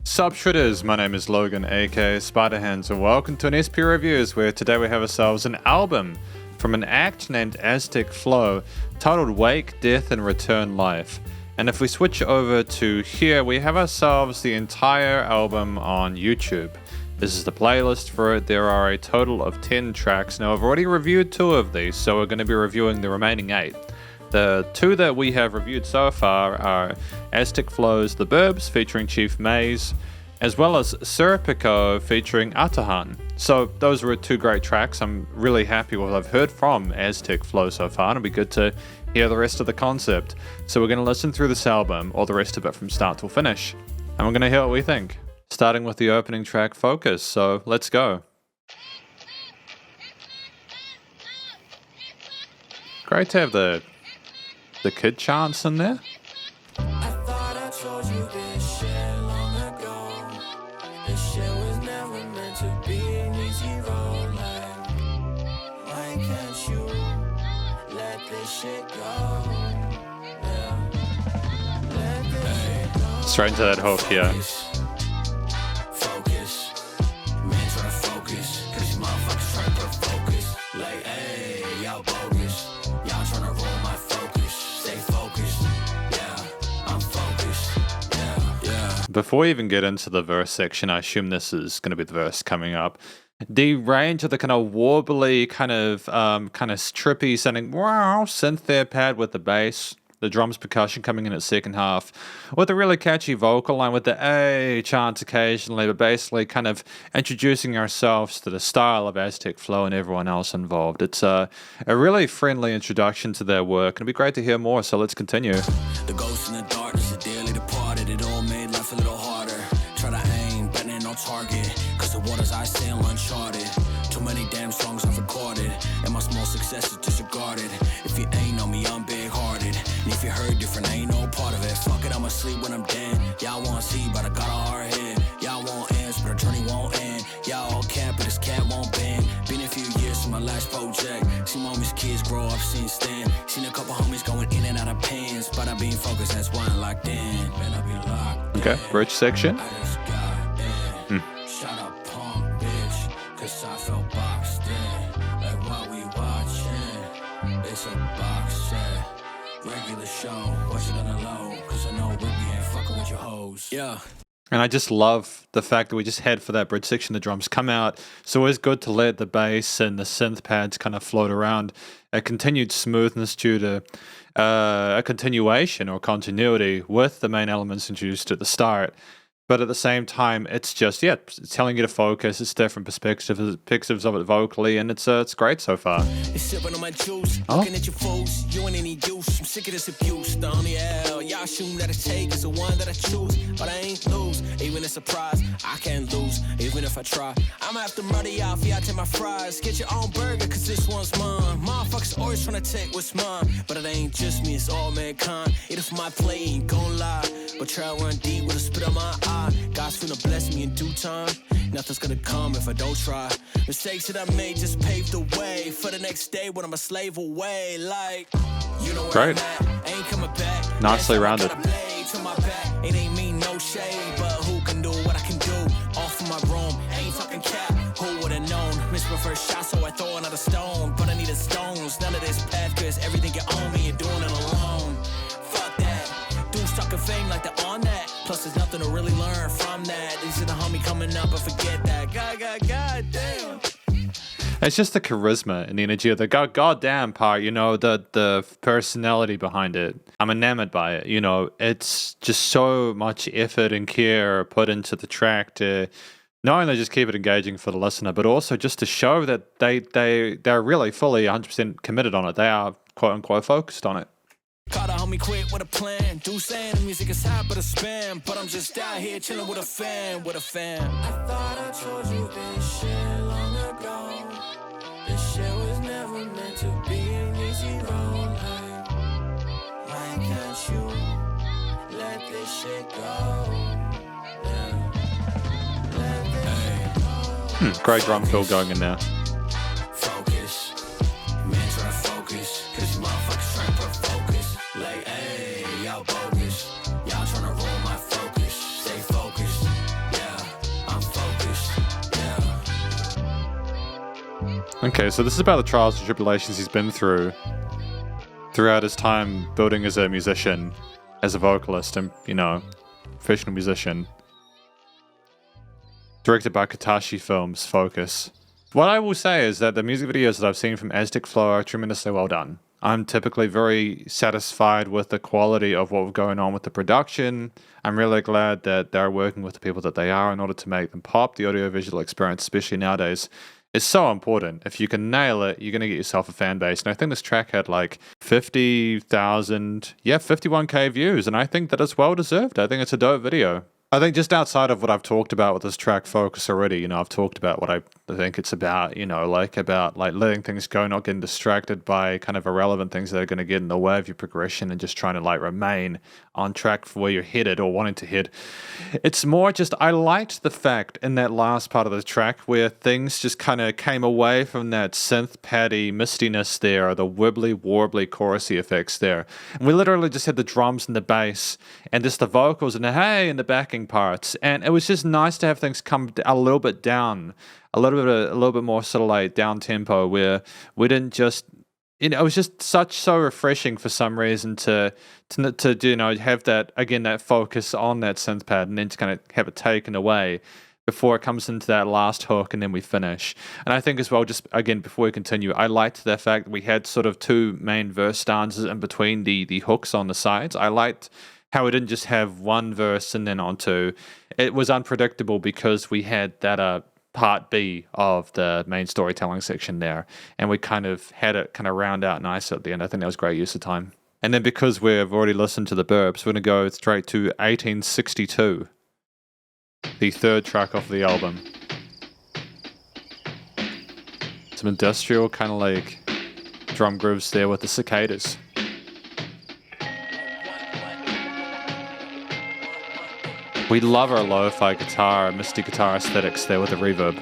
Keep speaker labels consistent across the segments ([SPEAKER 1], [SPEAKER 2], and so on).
[SPEAKER 1] Sup Shredders, my name is Logan aka Spiderhands and welcome to an SP Reviews where today we have ourselves an album from an act named Aztec Flow titled Wake, Death and Return Life. And if we switch over to here, we have ourselves the entire album on YouTube. This is the playlist for it. There are a total of 10 tracks. Now I've already reviewed 2 of these, so we're going to be reviewing the remaining 8. The 2 that we have reviewed so far are Aztec Flow's The Burbs featuring Chief Maze, as well as Serpico featuring Atahan. So those were 2 great tracks. I'm really happy with what I've heard from Aztec Flow so far, and it'll be good to hear the rest of the concept. So we're going to listen through this album, or the rest of it from start till finish, and we're going to hear what we think. Starting with the opening track, Focus, so let's go. Great to have the kid chants in there.
[SPEAKER 2] I thought I told you this shit long ago. This shit was never meant to be an easy road. Like, why can't you let this shit go? Yeah. Let this shit go.
[SPEAKER 1] Straight into that hook, yeah.
[SPEAKER 2] Focus. Man, try to focus. Cause these motherfuckers try to put focus. Like, hey, y'all bogus. Y'all trying to roll my focus. Stay focused. Yeah, I'm focused. Yeah.
[SPEAKER 1] Before we even get into the verse section, I assume this is going to be the verse coming up. The range of the kind of warbly, kind of trippy sounding wow synth there paired with the bass, the drums percussion coming in at second half, with a really catchy vocal line with the A chants occasionally, but basically kind of introducing ourselves to the style of Aztec Flow and everyone else involved. It's a really friendly introduction to their work, and it'd be great to hear more, so let's continue.
[SPEAKER 2] The ghost in the darkness, the dearly departed, it all made life a little harder. Try to aim, but ain't no target, cause the waters I sail uncharted. Too many damn songs I've recorded, and my small success is disregarded. If you ain't know me, I'm big-hearted, and if you heard different, I ain't no part of it. Fuck it, I'ma sleep when I'm dead. Y'all wanna see, but I got a hard head. Y'all want ends, but our journey won't end. Y'all all cap, but this cat won't bend. Been a few years from my last project. Seen mommy's kids grow up, seen Stan. Seen a couple homies going in and out of pens, but I been focused, that's why I'm locked in. Man, I be locked in.
[SPEAKER 1] Okay, bridge section.
[SPEAKER 2] I just got in. Shut up, punk bitch, cause I felt boxed in. Like while we watching, it's a box set. Regular show, watch it on the low, cause I know we ain't fucking with your hoes. Yeah.
[SPEAKER 1] And I just love the fact that we just head for that bridge section. The drums come out. It's always good to let the bass and the synth pads kind of float around. A continued smoothness due to a continuation or continuity with the main elements introduced at the start. But at the same time, it's just, it's telling you to focus. It's different perspectives of it vocally, and it's great so far.
[SPEAKER 2] It's sipping on my juice, looking at your fools. You ain't any use. I'm sick of this abuse. The only L y'all assume that I take is the one that I choose, but I ain't lose. Even a surprise, I can't lose. Even if I try, I'ma have to murder y'all for y'all take my fries. Get your own burger, cause this one's mine. Motherfuckers always trying to take what's mine, but it ain't just me, it's all mankind. It is my play, ain't gon' lie, but try to run deep with a spit on my eye. God's finna bless me in due time. Nothing's gonna come if I don't try. Mistakes that I made just paved the way for the next day when I'm a slave away. Like, you know where I'm at, ain't coming back.
[SPEAKER 1] Nicely rounded.
[SPEAKER 2] To my back. It ain't mean no shade, but who can do what I can do? Off of my room, ain't talking cap. Who would've known? Missed my first shot, so I throw another stone. But I needed stones, none of this path, cause everything get on me and doing it alone. Fuck that. Dudes talking fame like they're on that. Plus there's nothing to really learn from that. These are the homie coming up, but forget that. God damn.
[SPEAKER 1] It's just the charisma and the energy of the goddamn part, you know, the personality behind it. I'm enamored by it, you know. It's just so much effort and care put into the track to not only just keep it engaging for the listener, but also just to show that they're really fully 100% committed on it. They are quote unquote focused on it.
[SPEAKER 2] Caught a homie quick with a plan. Do saying the music is hot but a spam, but I'm just out here chilling with a fan, I thought I told you this shit long ago. This shit was never meant to be an easy road. Like, why can't you let this shit go? Yeah. Let this shit go.
[SPEAKER 1] Great drum fill going in there.
[SPEAKER 2] Focus. Man, try to focus. Cause you motherfuckers try to put focus. Like, hey, y'all bogus. Y'all tryna roll my focus. Stay focused.
[SPEAKER 1] Okay, so this is about the trials and tribulations he's been through throughout his time building as a musician, as a vocalist, and, you know, professional musician. Directed by Katashi Films, Focus. What I will say is that the music videos that I've seen from Aztec Flow are tremendously well done. I'm typically very satisfied with the quality of what's going on with the production. I'm really glad that they're working with the people that they are in order to make them pop. The audiovisual experience, especially nowadays, is so important. If you can nail it, you're going to get yourself a fan base. And I think this track had like 50,000, 51k views. And I think that it's well deserved. I think it's a dope video. I think just outside of what I've talked about with this track Focus already, you know, I've talked about what I think it's about, you know, about letting things go, not getting distracted by kind of irrelevant things that are going to get in the way of your progression and just trying to like remain on track for where you're headed or wanting to head. It's more just, I liked the fact in that last part of the track where things just kind of came away from that synth paddy mistiness there, or the wibbly warbly chorusy effects there. And we literally just had the drums and the bass and just the vocals and the hey and the backing parts. And it was just nice to have things come a little bit down, a little bit more sort of like down tempo, where we didn't just, you know, it was just so refreshing for some reason to you know, have that, again, that focus on that synth pad and then to kind of have it taken away before it comes into that last hook and then we finish. And I think as well, just again, before we continue, I liked the fact that we had sort of two main verse stanzas in between the hooks on the sides. I liked how we didn't just have one verse and then on two. It was unpredictable because we had that part B of the main storytelling section there, and we kind of had it kind of round out nice at the end. I think that was great use of time. And then because we've already listened to the burps, we're going to go straight to 1862, the third track off the album. Some industrial kind of like drum grooves there with the cicadas. We love our lo-fi guitar, misty guitar aesthetics there with the reverb.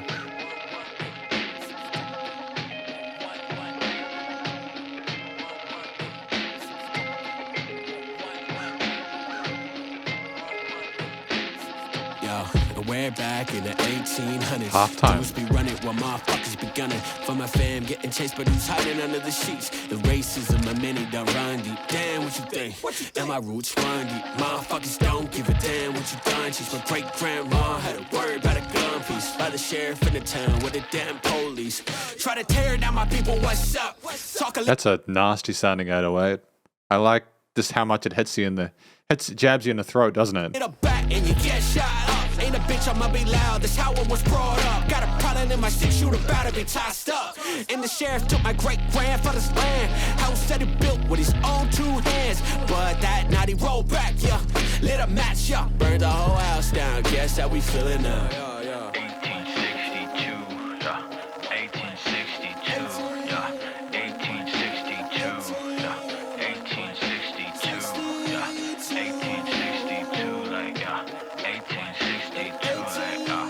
[SPEAKER 2] Way back in the 1800s,
[SPEAKER 1] halftime.
[SPEAKER 2] dudes be running while motherfuckers be gunning. For my fam getting chased, but who's hiding under the sheets? The racism of many done run deep. Damn, what you think? And my roots run deep. Motherfuckers don't give a damn what you done. She's my great grandma had a word about a gun piece. By the sheriff in the town with the damn police. Try to tear down my people. What's up?
[SPEAKER 1] That's a nasty sounding 808. I like just how much it hits you in the jabs you in the throat, doesn't it?
[SPEAKER 2] Hit a bat and you get shot up. Ain't a bitch, I'ma be loud, that's how it was brought up. Got a problem in my 6-shooter, about to be tossed up. And the sheriff took my great-grandfather's land. House that he built with his own 2 hands. But that night he rolled back, yeah. Lit a match, yeah. Burned the whole house down, guess how we feeling now.
[SPEAKER 3] 1862, yeah. 1862, yeah. 1862, yeah. 1862, yeah. 1862, like, yeah. 1862, like,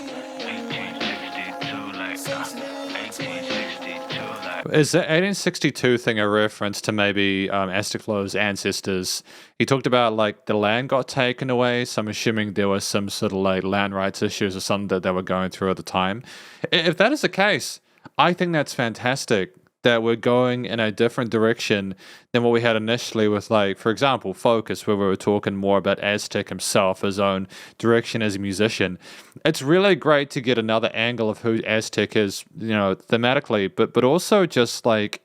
[SPEAKER 3] 1862, like, 1862, like.
[SPEAKER 1] Is the 1862 thing a reference to maybe Aztec Flow's ancestors? He talked about like the land got taken away, so I'm assuming there was some sort of like land rights issues or something that they were going through at the time. If that is the case, I think that's fantastic that we're going in a different direction than what we had initially with, like, for example, Focus, where we were talking more about Aztec himself, his own direction as a musician. It's really great to get another angle of who Aztec is, you know, thematically, but also just like,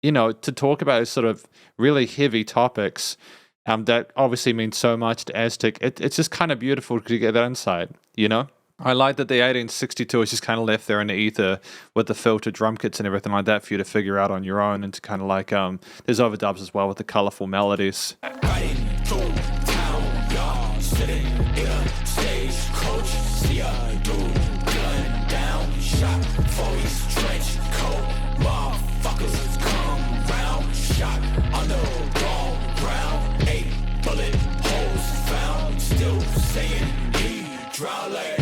[SPEAKER 1] you know, to talk about sort of really heavy topics that obviously mean so much to Aztec. It's just kind of beautiful to get that insight, you know? I like that the 1862 is just kind of left there in the ether with the filtered drum kits and everything like that for you to figure out on your own, and to kind of like, there's overdubs as well with the colorful melodies.
[SPEAKER 2] Riding through town, y'all sitting in a stagecoach. See a dude, gun down, shot for his trench coat. Motherfuckers come round, shot on the wrong ground. 8 bullet holes found, still saying he drowned like.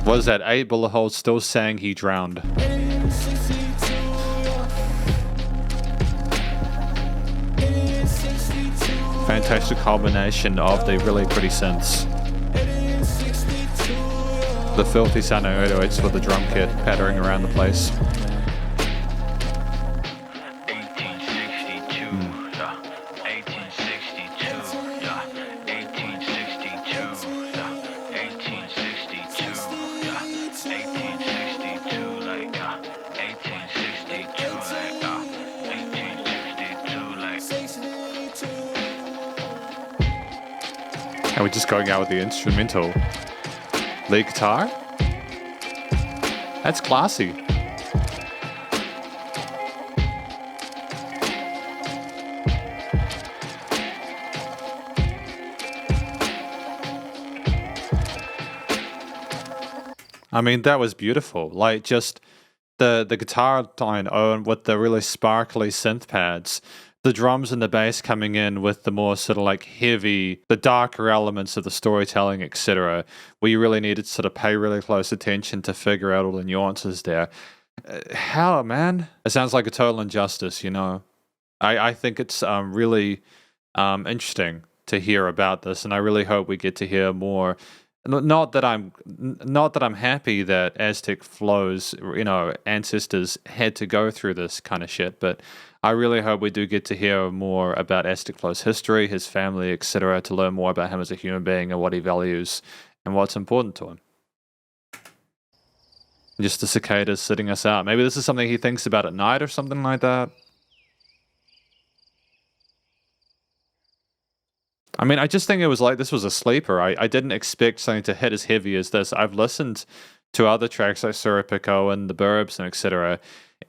[SPEAKER 1] What is that? 8 bullet holes still saying he drowned. Fantastic combination of the really pretty synths. The filthy sounding 808s with the drum kit pattering around the place.
[SPEAKER 3] 1862, yeah. 1862, yeah. 1862, yeah. 1862, yeah. 1862, like, yeah. 1862, like, yeah. 1862, like.
[SPEAKER 1] And we're just going out with the instrumental. Lead guitar? That's classy. I mean, that was beautiful. Like, just the guitar line with the really sparkly synth pads, the drums and the bass coming in with the more sort of like heavy, the darker elements of the storytelling, etc., where you really needed to sort of pay really close attention to figure out all the nuances there. How, man? It sounds like a total injustice, you know? I think it's really interesting to hear about this, and I really hope we get to hear more. Not that I'm happy that Aztec Flow's, you know, ancestors had to go through this kind of shit, but I really hope we do get to hear more about Aztec Flow's history, his family, etc., to learn more about him as a human being and what he values and what's important to him. Just the cicadas sitting us out. Maybe this is something he thinks about at night or something like that. I mean, I just think it was like this was a sleeper. I didn't expect something to hit as heavy as this. I've listened to other tracks like Surapico and The Burbs and etc.,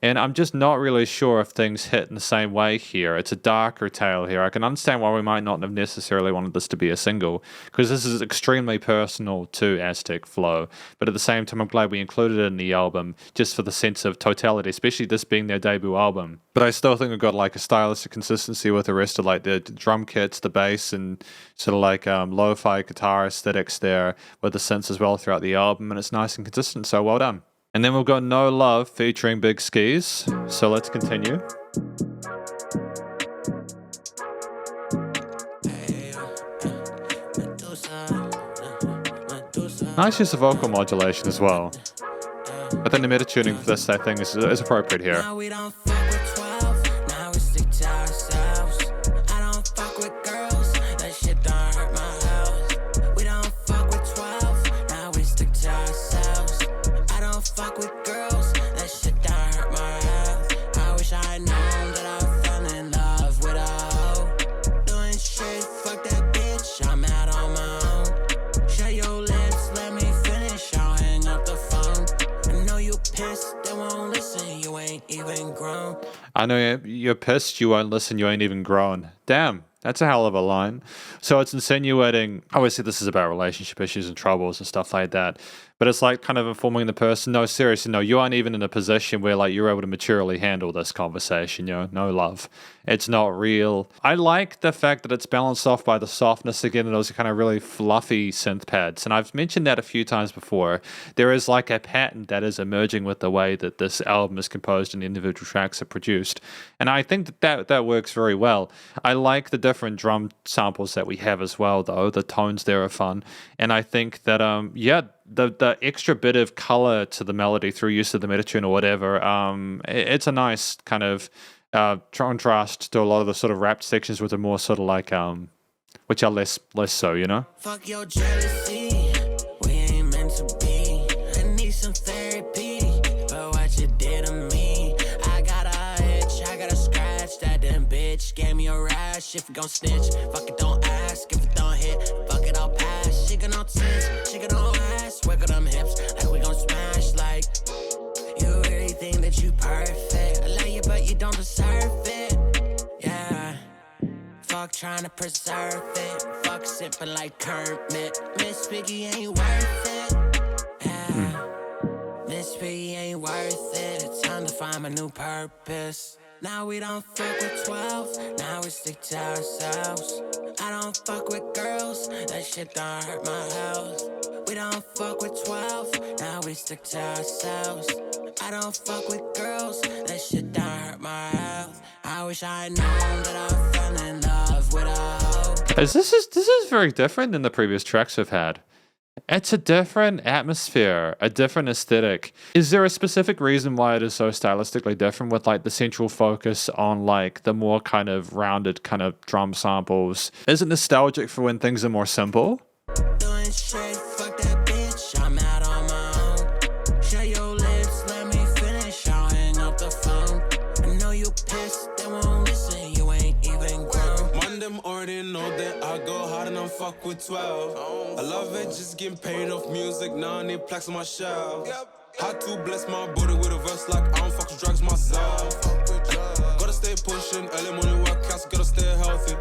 [SPEAKER 1] and I'm just not really sure if things hit in the same way here. It's a darker tale here. I can understand why we might not have necessarily wanted this to be a single, because this is extremely personal to Aztec Flow. But at the same time, I'm glad we included it in the album, just for the sense of totality, especially this being their debut album. But I still think we've got like a stylistic consistency with the rest of like the drum kits, the bass, and sort of like lo-fi guitar aesthetics there with the synths as well throughout the album, and it's nice and consistent, so well done. And then we've got No Love featuring Big Skeez. So let's continue. Nice use of vocal modulation as well. I think the meta tuning for this, I think, is appropriate here. I know you're pissed, you won't listen, you ain't even grown. Damn, that's a hell of a line. So it's insinuating, obviously this is about relationship issues and troubles and stuff like that, but it's like kind of informing the person, no, seriously, no, you aren't even in a position where like you're able to maturely handle this conversation, you know, no love. It's not real. I like the fact that it's balanced off by the softness again and those kind of really fluffy synth pads. And I've mentioned that a few times before. There is like a pattern that is emerging with the way that this album is composed and the individual tracks are produced. And I think that works very well. I like the different drum samples that we have as well, though. The tones there are fun. And I think that, the extra bit of color to the melody through use of the metatune or whatever, it's a nice kind of contrast to a lot of the sort of rap sections with a more sort of like which are less so, you know.
[SPEAKER 2] Fuck your jealousy, we ain't meant to be. I need some therapy for what you did to me. I got a itch, I got a scratch. That damn bitch gave me a rash. If you gon' snitch, fuck it, don't ask. If it don't hit, fuck it, I'll pass. She got no tits, she got no ass. Wiggle them hips like we gon' smash. Like you really think that you perfect. I love you, but you don't deserve it. Yeah. Fuck trying to preserve it. Fuck sipping like Kermit. Miss Piggy ain't worth it. Yeah. Miss Piggy ain't worth it. It's time to find my new purpose. Now we don't fuck with 12. Now we stick to ourselves. I don't fuck with girls. That shit don't hurt my health. We don't fuck with 12. Now we stick to ourselves. I don't fuck with girls. That shit don't hurt my health. I wish I had known that I fell in love with a hoe.
[SPEAKER 1] This is very different than the previous tracks we've had. It's a different atmosphere, a different aesthetic. Is there a specific reason why it is so stylistically different with like the central focus on like the more kind of rounded kind of drum samples? Is it nostalgic for when things are more simple?
[SPEAKER 2] Doing shit, fuck that bitch, I'm out on my own. Shut your lips, let me finish, I'll hang up the phone. I know you pissed, they won't listen, you ain't even grown. Man, them already know that I go hard and I'm fuck with 12. I love it, just getting paid off music, now I need plaques on my shelf. Had to bless my booty with a verse like I don't fuck with drugs myself. Gotta stay pushing, early morning workouts, gotta stay healthy.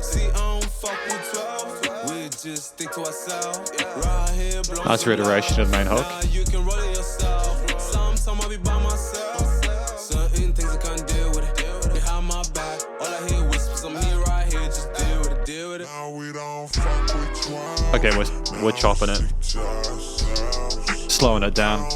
[SPEAKER 2] See, I don't fuck with 12. We just stick to ourselves. Right here,
[SPEAKER 1] Nice reiteration of the main hook.
[SPEAKER 2] you can roll it yourself. Sometimes I be by myself. Certain things I can't deal with it. Behind my back, all I hear whispers. I'm here right here, just deal with it, deal with it. Now we don't fuck with 12.
[SPEAKER 1] Okay, we're chopping it, slowing it down.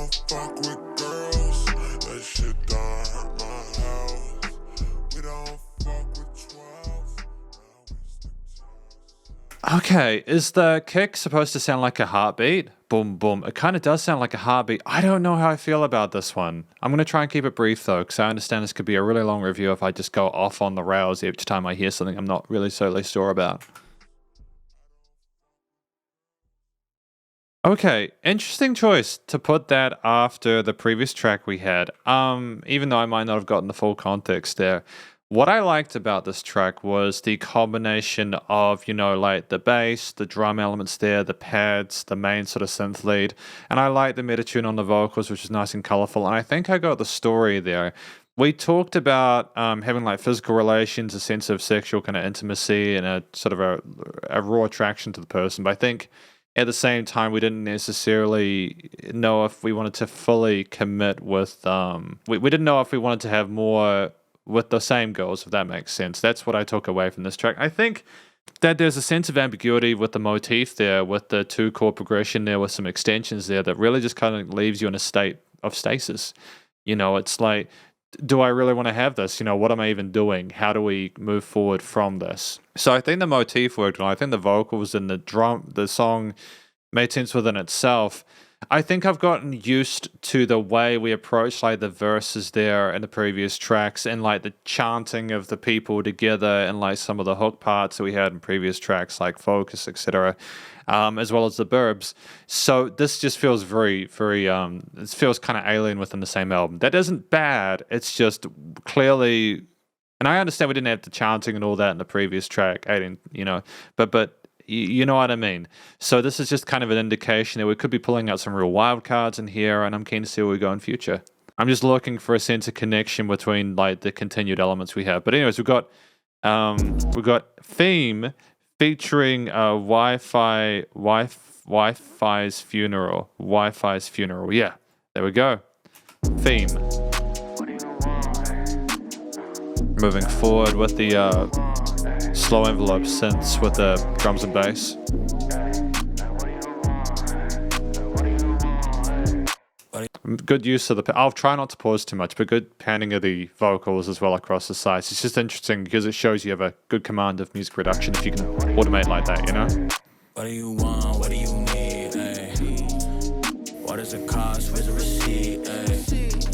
[SPEAKER 1] Okay, is the kick supposed to sound like a heartbeat? Boom, boom. It kind of does sound like a heartbeat. I don't know how I feel about this one. I'm going to try and keep it brief, though, because I understand this could be a really long review if I just go off on the rails each time I hear something I'm not really totally sure about. Okay, interesting choice to put that after the previous track we had. Even though I might not have gotten the full context there. What I liked about this track was the combination of, you know, like the bass, the drum elements there, the pads, the main sort of synth lead, and I like the metatune on the vocals, which is nice and colorful, and I think I got the story there. We talked about having like physical relations, a sense of sexual kind of intimacy, and a sort of a raw attraction to the person, but I think at the same time, we didn't necessarily know if we wanted to fully commit with, we didn't know if we wanted to have more with the same girls, if that makes sense. That's what I took away from this track. I think that there's a sense of ambiguity with the motif there, with the 2-chord progression there, with some extensions there, that really just kind of leaves you in a state of stasis. You know, it's like, do I really want to have this? You know, what am I even doing? How do we move forward from this? So I think the motif worked, and I think the vocals and the song made sense within itself. I think I've gotten used to the way we approach like the verses there in the previous tracks, and like the chanting of the people together, and like some of the hook parts that we had in previous tracks like Focus, etc., as well as the burbs. So this just feels very it feels kind of alien within the same album. That isn't bad, it's just clearly, and I understand we didn't have the chanting and all that in the previous track, 18, you know, but you know what I mean. So this is just kind of an indication that we could be pulling out some real wild cards in here, and I'm keen to see where we go in future. I'm just looking for a sense of connection between like the continued elements we have. But anyways, we've got Pheme featuring Wifisfuneral. Yeah, there we go. Pheme. Moving forward with the slow envelope synths with the drums and bass. Good use of the... I'll try not to pause too much, but good panning of the vocals as well across the sides. It's just interesting because it shows you have a good command of music production if you can automate like that, you know?
[SPEAKER 2] What do you want? What do you need? Ay? What does it cost? Where's the receipt? Ay?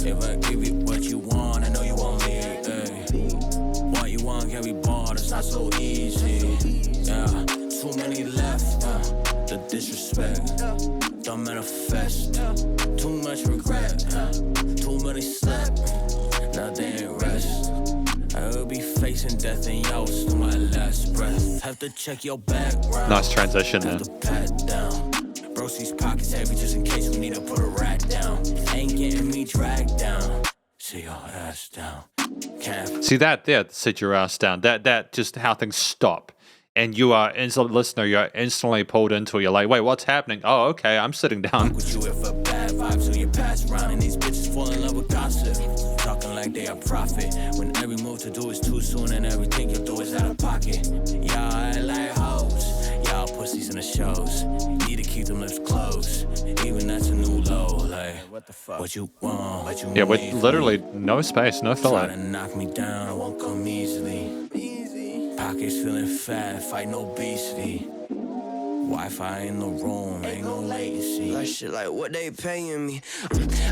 [SPEAKER 2] If I give you what you want, I know you won't leave. Ay? What you want can be bought, it's not so easy. Yeah, too many left. The disrespect don't manifest. Too much regret. Too many slept. Now they ain't rest. I will be facing death and yours to my last breath. Have to check your background.
[SPEAKER 1] Nice transition there.
[SPEAKER 2] Pat down. Bro's pockets heavy just in case we need to put a rack down. Ain't getting me dragged down. See your ass down.
[SPEAKER 1] See that there, sit your ass down. That just how things stop. And you are, as a listener, you're instantly pulled into it. You're like, wait, what's happening? Oh, okay, I'm sitting down.
[SPEAKER 2] With you if a bad vibe, so you pass around and these bitches fall in love with gossip. Talking like they are profit. When every move to do is too soon and everything you do is out of pocket. Y'all ain't like hoes. Y'all pussies in the shows. Need to keep them lips closed. Even that's a new low. Like, what the fuck? What you want? What you
[SPEAKER 1] yeah, with literally no space, no filler.
[SPEAKER 2] Try to knock me down, I won't come easily. Pockets feeling fat, fighting obesity. Wi-Fi in the room, ain't no my shit like what they paying me.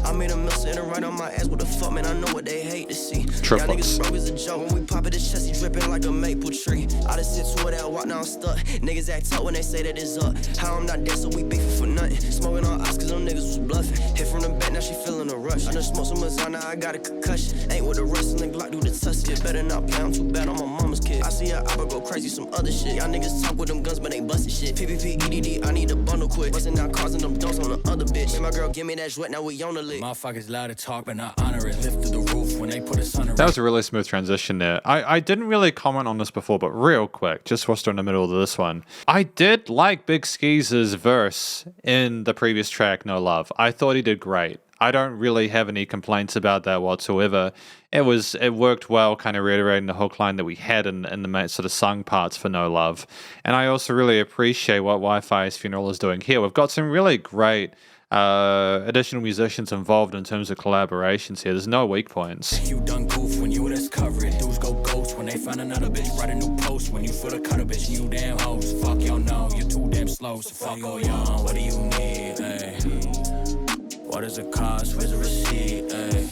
[SPEAKER 2] I made a mill sitting right on my ass. What the fuck, man? I know what they hate to see. Y'all niggas broke as a joke. When we pop it, his chest, he dripping like a maple tree. I just sit to it, that walk, now I'm stuck. Niggas act up when they say that it's up. How I'm not dead, so we beefing for nothing. Smoking on ice, cause them niggas was bluffing. Hit from the back, now she feeling a rush. I done smoked some Mazana, I got a concussion. Ain't with the rest, and the Glock do the tussle. Better not play, I'm too bad on my mama's kid. I see her Abba go crazy, some other shit. Y'all niggas talk with them guns, but ain't busting shit. PPP, EDD, I need a bundle quick. Busting out cars and them don'ts on the other bitch. And my girl give me that sweat, now we on the lick.
[SPEAKER 4] Motherfuckers loud to talk, but not honor it. Lift to the roof when they put us on.
[SPEAKER 1] That was a really smooth transition there. I didn't really comment on this before, but real quick, just whilst we're in the middle of this one. I did like Big Skeez's verse in the previous track, No Love. I thought he did great. I don't really have any complaints about that whatsoever. It worked well, kind of reiterating the hook line that we had in the main sort of sung parts for No Love. And I also really appreciate what Wifisfuneral is doing here. We've got some really great additional musicians involved in terms of collaborations here. There's no weak points.
[SPEAKER 4] You done goof when you discover it. Dudes go ghost when they find another bitch. Write a new post when you for the cutter bitch. You damn hoes. Fuck y'all know you're too damn slow. So fuck all y'all. What do you need? Ay? What does it cost? Where's the receipt? Ay?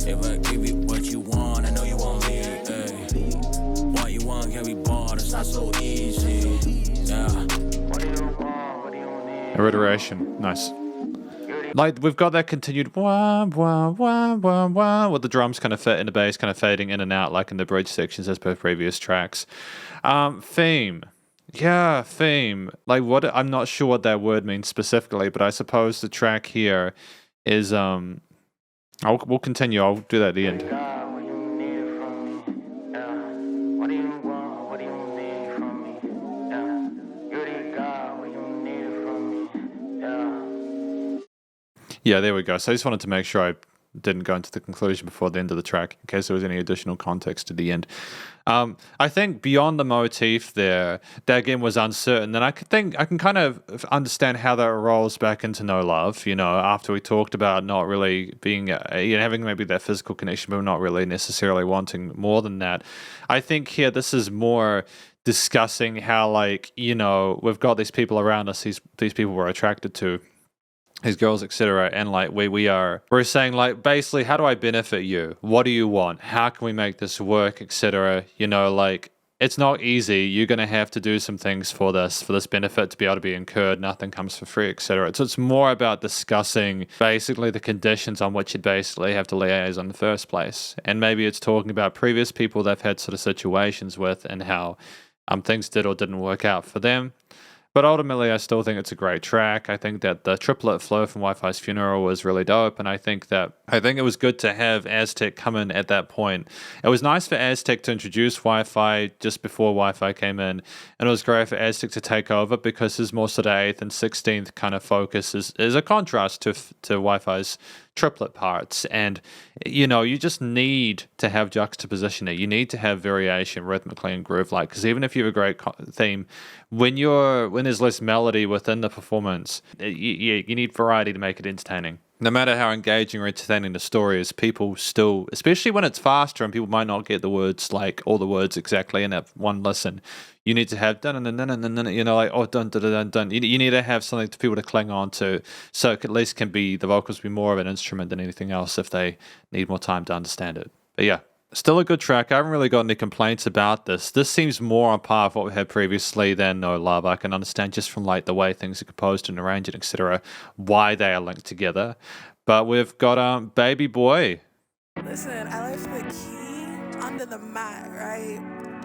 [SPEAKER 4] If I give you what you want, I know you won't leave. Ay? What you want can be bought. It's not so easy. Yeah.
[SPEAKER 3] What do you want? What do you need?
[SPEAKER 1] Alliteration. Nice. Like, we've got that continued wah, wah, wah, wah, wah, with the drums kind of fit in the bass, kind of fading in and out, like in the bridge sections as per previous tracks. Pheme. Yeah, Pheme. Like, what? I'm not sure what that word means specifically, but I suppose the track here is, we'll continue. I'll do that at the end.
[SPEAKER 3] God, what you need from me? Yeah. What do you want? What do you need from me? Yeah. You the God, what you need from me? Yeah.
[SPEAKER 1] Yeah, there we go. So I just wanted to make sure I didn't go into the conclusion before the end of the track in case there was any additional context to the end. I think beyond the motif there, that again was uncertain. Then I think I can kind of understand how that rolls back into No Love, you know, after we talked about not really being, having maybe that physical connection, but not really necessarily wanting more than that. I think here this is more discussing how, like, you know, we've got these people around us, these people we're attracted to, these girls, etc., and like we're saying, like, basically, how do I benefit you? What do you want? How can we make this work, etc.? You know, like, it's not easy. You're gonna have to do some things for this benefit to be able to be incurred. Nothing comes for free, etc. So it's more about discussing basically the conditions on which you basically have to liaise in the first place, and maybe it's talking about previous people they've had sort of situations with and how things did or didn't work out for them. But ultimately, I still think it's a great track. I think that the triplet flow from Wifisfuneral was really dope, and I think it was good to have Aztec come in at that point. It was nice for Aztec to introduce Wi-Fi just before Wi-Fi came in, and it was great for Aztec to take over because his more sort of 8th and 16th kind of focus is a contrast to Wi-Fi's triplet parts. And, you know, you just need to have juxtaposition there. You need to have variation rhythmically and groove-like, because even if you have a great theme, when there's less melody within the performance, you need variety to make it entertaining. No matter how engaging or entertaining the story is, people still, especially when it's faster and people might not get the words, like all the words exactly in that one listen, you need to have dun dun dun dun dun, you know, like oh dun dun dun dun. You need to have something for people to cling on to, so it at least can be, the vocals be more of an instrument than anything else if they need more time to understand it. But yeah, still a good track. I haven't really got any complaints about this. This seems more on par with what we had previously than No Love. I can understand just from like the way things are composed and arranged and etc. why they are linked together. But we've got Baby Boy.
[SPEAKER 5] Listen, I left the key under the mat, right?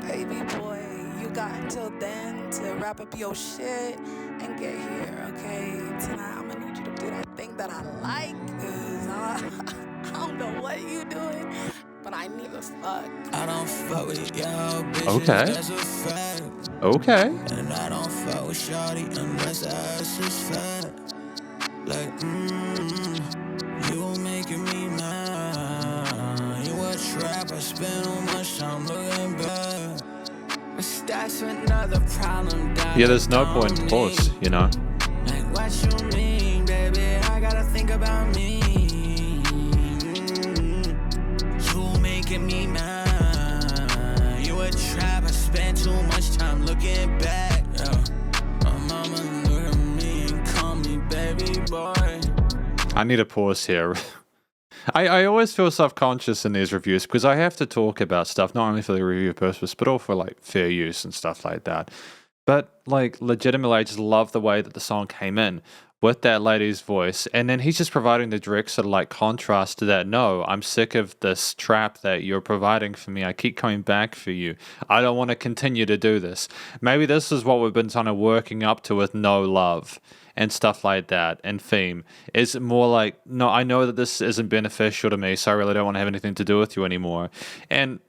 [SPEAKER 5] Baby boy, you got until then to wrap up your shit and get here, okay? Tonight I'm gonna need you to do that thing that I like, cause I don't know what you doing, but I need to fuck.
[SPEAKER 2] I don't fuck with y'all bitches,
[SPEAKER 1] Okay.
[SPEAKER 2] that's a fact.
[SPEAKER 1] Okay.
[SPEAKER 2] And I don't fuck with shawty unless the ass is fat. Like, you making me mad. You a trap, I spend too much time looking back. That's another problem.
[SPEAKER 1] Yeah, there's no point in pause, you know.
[SPEAKER 2] Like, what you mean, baby? I gotta think about me. You making me mad. You a trap, I spend too much time looking back. My mama look at me and call me baby boy.
[SPEAKER 1] I need a pause here. I always feel self-conscious in these reviews because I have to talk about stuff, not only for the review purpose, but also for like fair use and stuff like that. But like legitimately, I just love the way that the song came in with that lady's voice. And then he's just providing the direct sort of like contrast to that. No, I'm sick of this trap that you're providing for me. I keep coming back for you. I don't want to continue to do this. Maybe this is what we've been kind of working up to with No Love and stuff like that. And Pheme is more like, no, I know that this isn't beneficial to me, so I really don't want to have anything to do with you anymore. And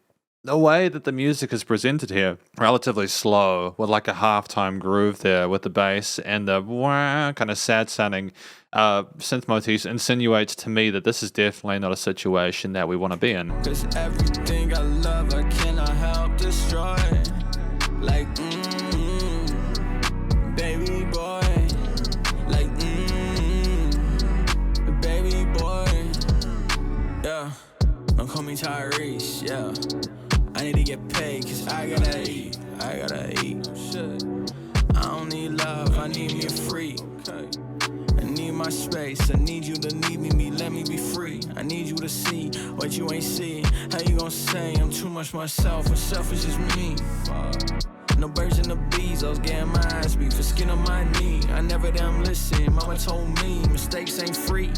[SPEAKER 1] the way that the music is presented here, relatively slow, with like a halftime groove there with the bass and the wah kind of sad sounding synth motifs, insinuates to me that this is definitely not a situation that we want to be in.
[SPEAKER 2] Cause everything I love, I cannot help destroy. Like, baby boy. Like, baby boy. Yeah, don't call me Tyrese, yeah. I need to get paid, cause I gotta eat, shit. I don't need love, I need me a freak. I need my space, I need you to need me, let me be free. I need you to see what you ain't see. How you gon' say I'm too much myself, when selfish is me? No birds and the bees, I was getting my ass beat for skin on my knee. I never damn listen, mama told me mistakes ain't free.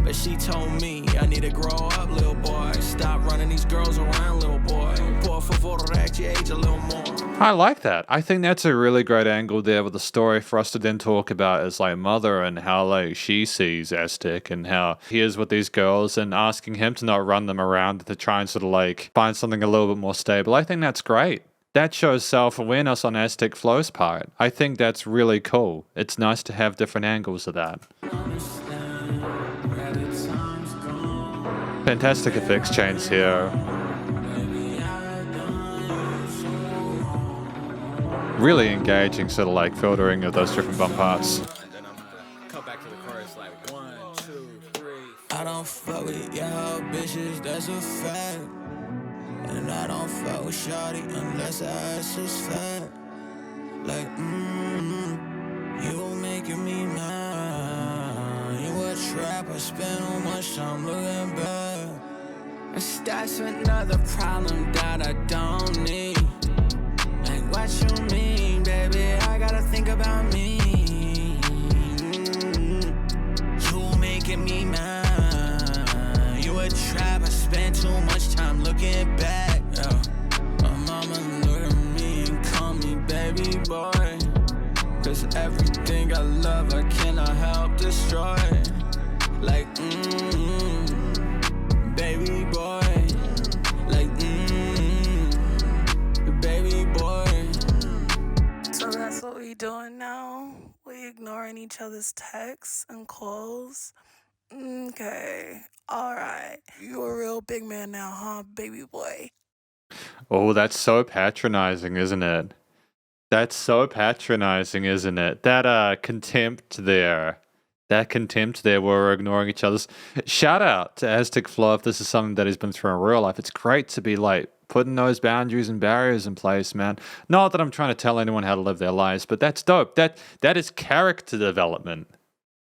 [SPEAKER 2] But she told me I need to grow up, little boy. Stop running these girls around, little boy. Por favor, act your age a little more.
[SPEAKER 1] I like that. I think that's a really great angle there with the story for us to then talk about as like mother and how like she sees Aztec and how he is with these girls and asking him to not run them around to try and sort of like find something a little bit more stable. I think that's great. That shows self-awareness on Aztec Flow's part. I think that's really cool. It's nice to have different angles of that. Fantastic effects change here. Really engaging sort of like filtering of those different bump parts.
[SPEAKER 4] And then I'm gonna come back to the chorus like 1, 2, 3.
[SPEAKER 2] I don't fuck with y'all bitches, that's a fact. And I don't fuck with shawty unless her ass is fat. Like, you making me mad. You a trap, I spend too much time looking back. And that's another problem that I don't need. Like, what you mean, baby? I gotta think about me. You making me mad. You a trap, I spend too much time looking back. Yeah. My mama look at me and call me baby boy. Cause everything I love, I cannot help destroy. Like, baby boy. Like, baby boy.
[SPEAKER 5] So that's what we doing now? We ignoring each other's texts and calls? Okay, alright. You a real big man now, huh, baby boy?
[SPEAKER 1] Oh, that's so patronizing, isn't it? That's so patronizing, isn't it? That contempt there. That contempt there where we're ignoring each other's. Shout out to Aztec Flow if this is something that he's been through in real life. It's great to be like putting those boundaries and barriers in place, man. Not that I'm trying to tell anyone how to live their lives, but that's dope. That is character development.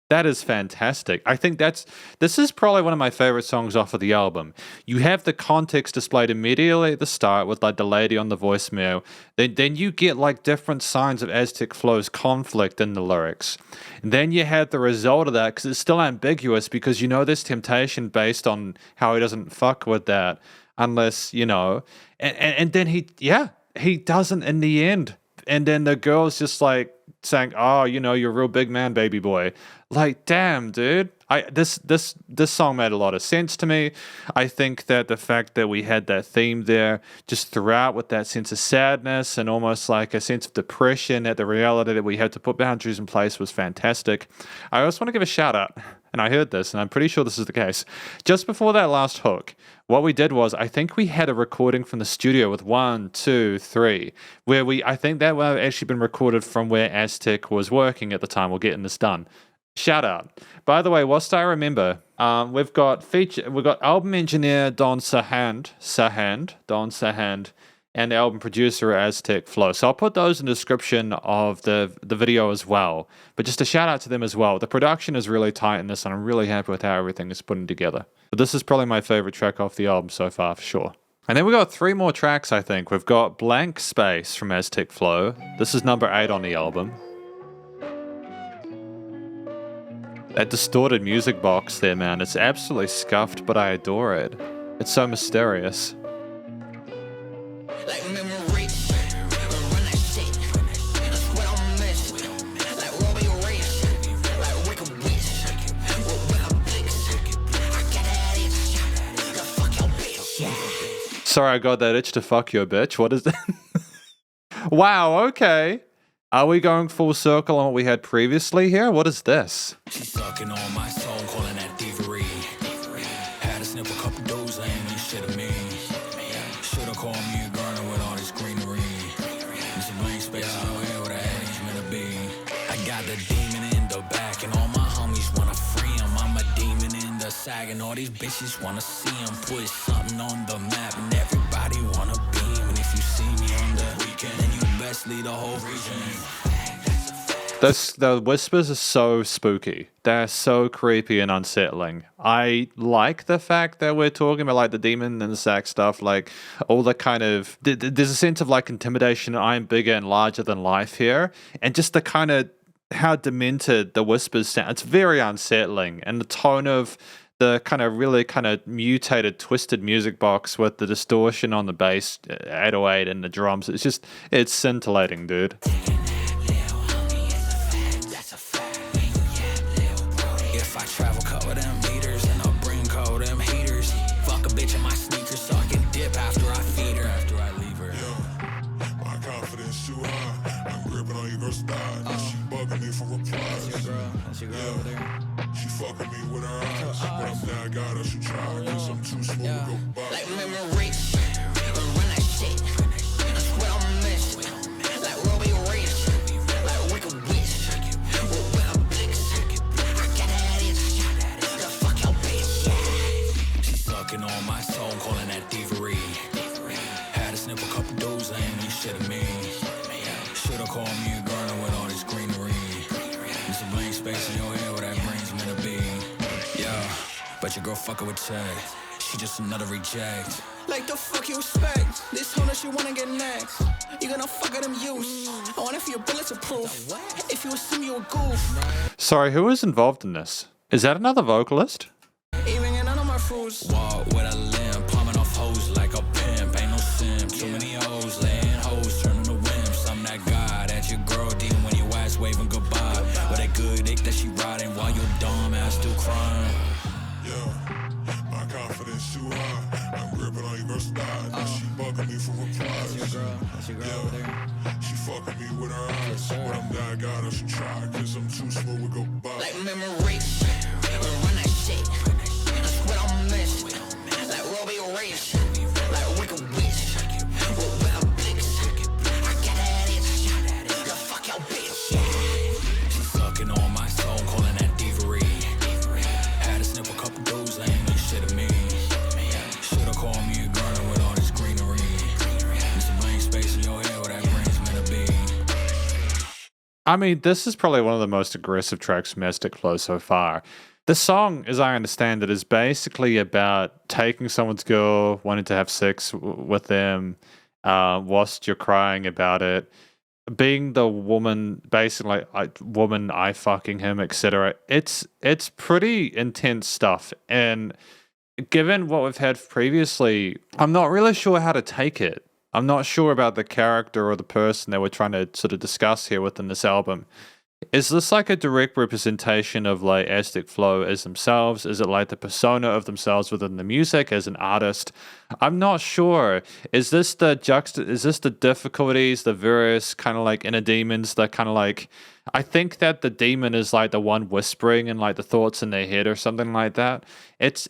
[SPEAKER 1] That is fantastic. I think this is probably one of my favorite songs off of the album. You have the context displayed immediately at the start with like the lady on the voicemail. Then you get like different signs of Aztec Flow's conflict in the lyrics. And then you have the result of that because it's still ambiguous because you know there's temptation based on how he doesn't fuck with that unless, you know. And then he doesn't in the end. And then the girl's just like saying, oh, you know, you're a real big man, baby boy. Like, damn, dude. This song made a lot of sense to me. I think that the fact that we had that theme there just throughout with that sense of sadness and almost like a sense of depression at the reality that we had to put boundaries in place was fantastic. I also want to give a shout out, and I heard this, and I'm pretty sure this is the case. Just before that last hook, what we did was I think we had a recording from the studio with 1, 2, 3, where I think that would have actually been recorded from where Aztec was working at the time or getting this done. Shout out. By the way, whilst I remember, we've got album engineer Don Sahand, and the album producer Aztec Flow. So I'll put those in the description of the video as well. But just a shout out to them as well. The production is really tight in this, and I'm really happy with how everything is putting together. But this is probably my favorite track off the album so far, for sure. And then we got 3 more tracks, I think. We've got Blank Space from Aztec Flow. This is number 8 on the album. That distorted music box there, man, it's absolutely scuffed, but I adore it. It's so mysterious.
[SPEAKER 2] Like memory, run that shit. That's what I'm missing. Like Robbie Rich, like Rick and Wish. With a blitz, I got that itch to fuck your bitch.
[SPEAKER 1] Sorry, I got that itch to fuck your bitch. What is that? Wow, okay. Are we going full circle on what we had previously here? What is this?
[SPEAKER 4] She's sucking on my soul, calling that thievery. Had to snip a couple dudes, ain't mean shit to me. Should've called me a garden with all this greenery. It's a blank space, I know where that ain't meant to be. I got the demon in the back, and all my homies wanna free him. I'm a demon in the sack, and all these bitches wanna see him. Put something on the map, and everybody wanna beam. And if you see me on the weekend, then you best lead the whole region.
[SPEAKER 1] The whispers are so spooky. They're so creepy and unsettling. I like the fact that we're talking about like the demon and the sack stuff, like all the kind of there's a sense of like intimidation. I am bigger and larger than life here, and just the kind of how demented the whispers sound. It's very unsettling, and the tone of the kind of really kind of mutated, twisted music box with the distortion on the bass, 808, and the drums. It's scintillating, dude.
[SPEAKER 4] If I travel, cover them meters, and I'll bring cold them heaters. Fuck a bitch in my sneakers, so I can dip after I feed her. After I leave her.
[SPEAKER 6] Yeah, my confidence too high. I'm gripping on your girl's thigh. She bugging me for replies.
[SPEAKER 4] That's your girl over there.
[SPEAKER 6] She fucking me with her eyes. But I'm down, I got her, she try. Cause I'm too smooth to go by.
[SPEAKER 2] Like memory, run that shit. That's what I'm missing. Like Robbie Rich, like Rick and Wish. With a blitz, I got that itch to fuck your bitch.
[SPEAKER 4] She's sucking on my soul, calling that thievery. Had to snip a couple dudes, ain't mean shit to me. Should've called me a garden with all this greenery. It's a blank space in your head where that brain's meant to be. Yeah, but your girl fucking with Chad. She just another reject.
[SPEAKER 2] Like the fuck you expect? This hoe that she wanna get next. You gonna fuck at them use. I want it for your bulletproof. If you assume you a goof.
[SPEAKER 1] Sorry, who is involved in this? Is that another vocalist?
[SPEAKER 2] Even in none of my fruits.
[SPEAKER 4] Walk with a limb, palming off hoes like a pimp. Ain't no sim. Too many hoes, laying hoes, turning to wimps. I'm that guy that your girl dealing when your ass waving goodbye. With that good dick that she riding while your dumb ass still crying.
[SPEAKER 6] Yeah, my confidence too high. I'm gripping on your girl's thigh. She bugging me for replies.
[SPEAKER 4] That's your girl over there.
[SPEAKER 6] She fucking me with her eyes. But I'm down, I got her, she try. Cause I'm too smooth to go by.
[SPEAKER 2] Like memory, run that shit. That's what I'm missing. Like Robbie Rich, like Rick and Wish. With a blitz, I got that itch to fuck your bitch.
[SPEAKER 4] She's sucking on my soul, calling that thievery. Had to snip a couple dudes, ain't mean shit to me. Should've called me a garden with all this greenery. It's a blank space in your head where that brain's meant to be.
[SPEAKER 1] I mean, this is probably one of the most aggressive tracks from Aztec Flow so far. The song, as I understand it, is basically about taking someone's girl, wanting to have sex with them, whilst you're crying about it, being the woman, basically, woman, I fucking him, etc. It's pretty intense stuff, and given what we've had previously, I'm not really sure how to take it. I'm not sure about the character or the person that we're trying to sort of discuss here within this album. Is this like a direct representation of like Aztec Flow as themselves? Is it like the persona of themselves within the music as an artist? I'm not sure. Is this the difficulties, the various kind of like inner demons that kind of like, I think that the demon is like the one whispering and like the thoughts in their head or something like that. It's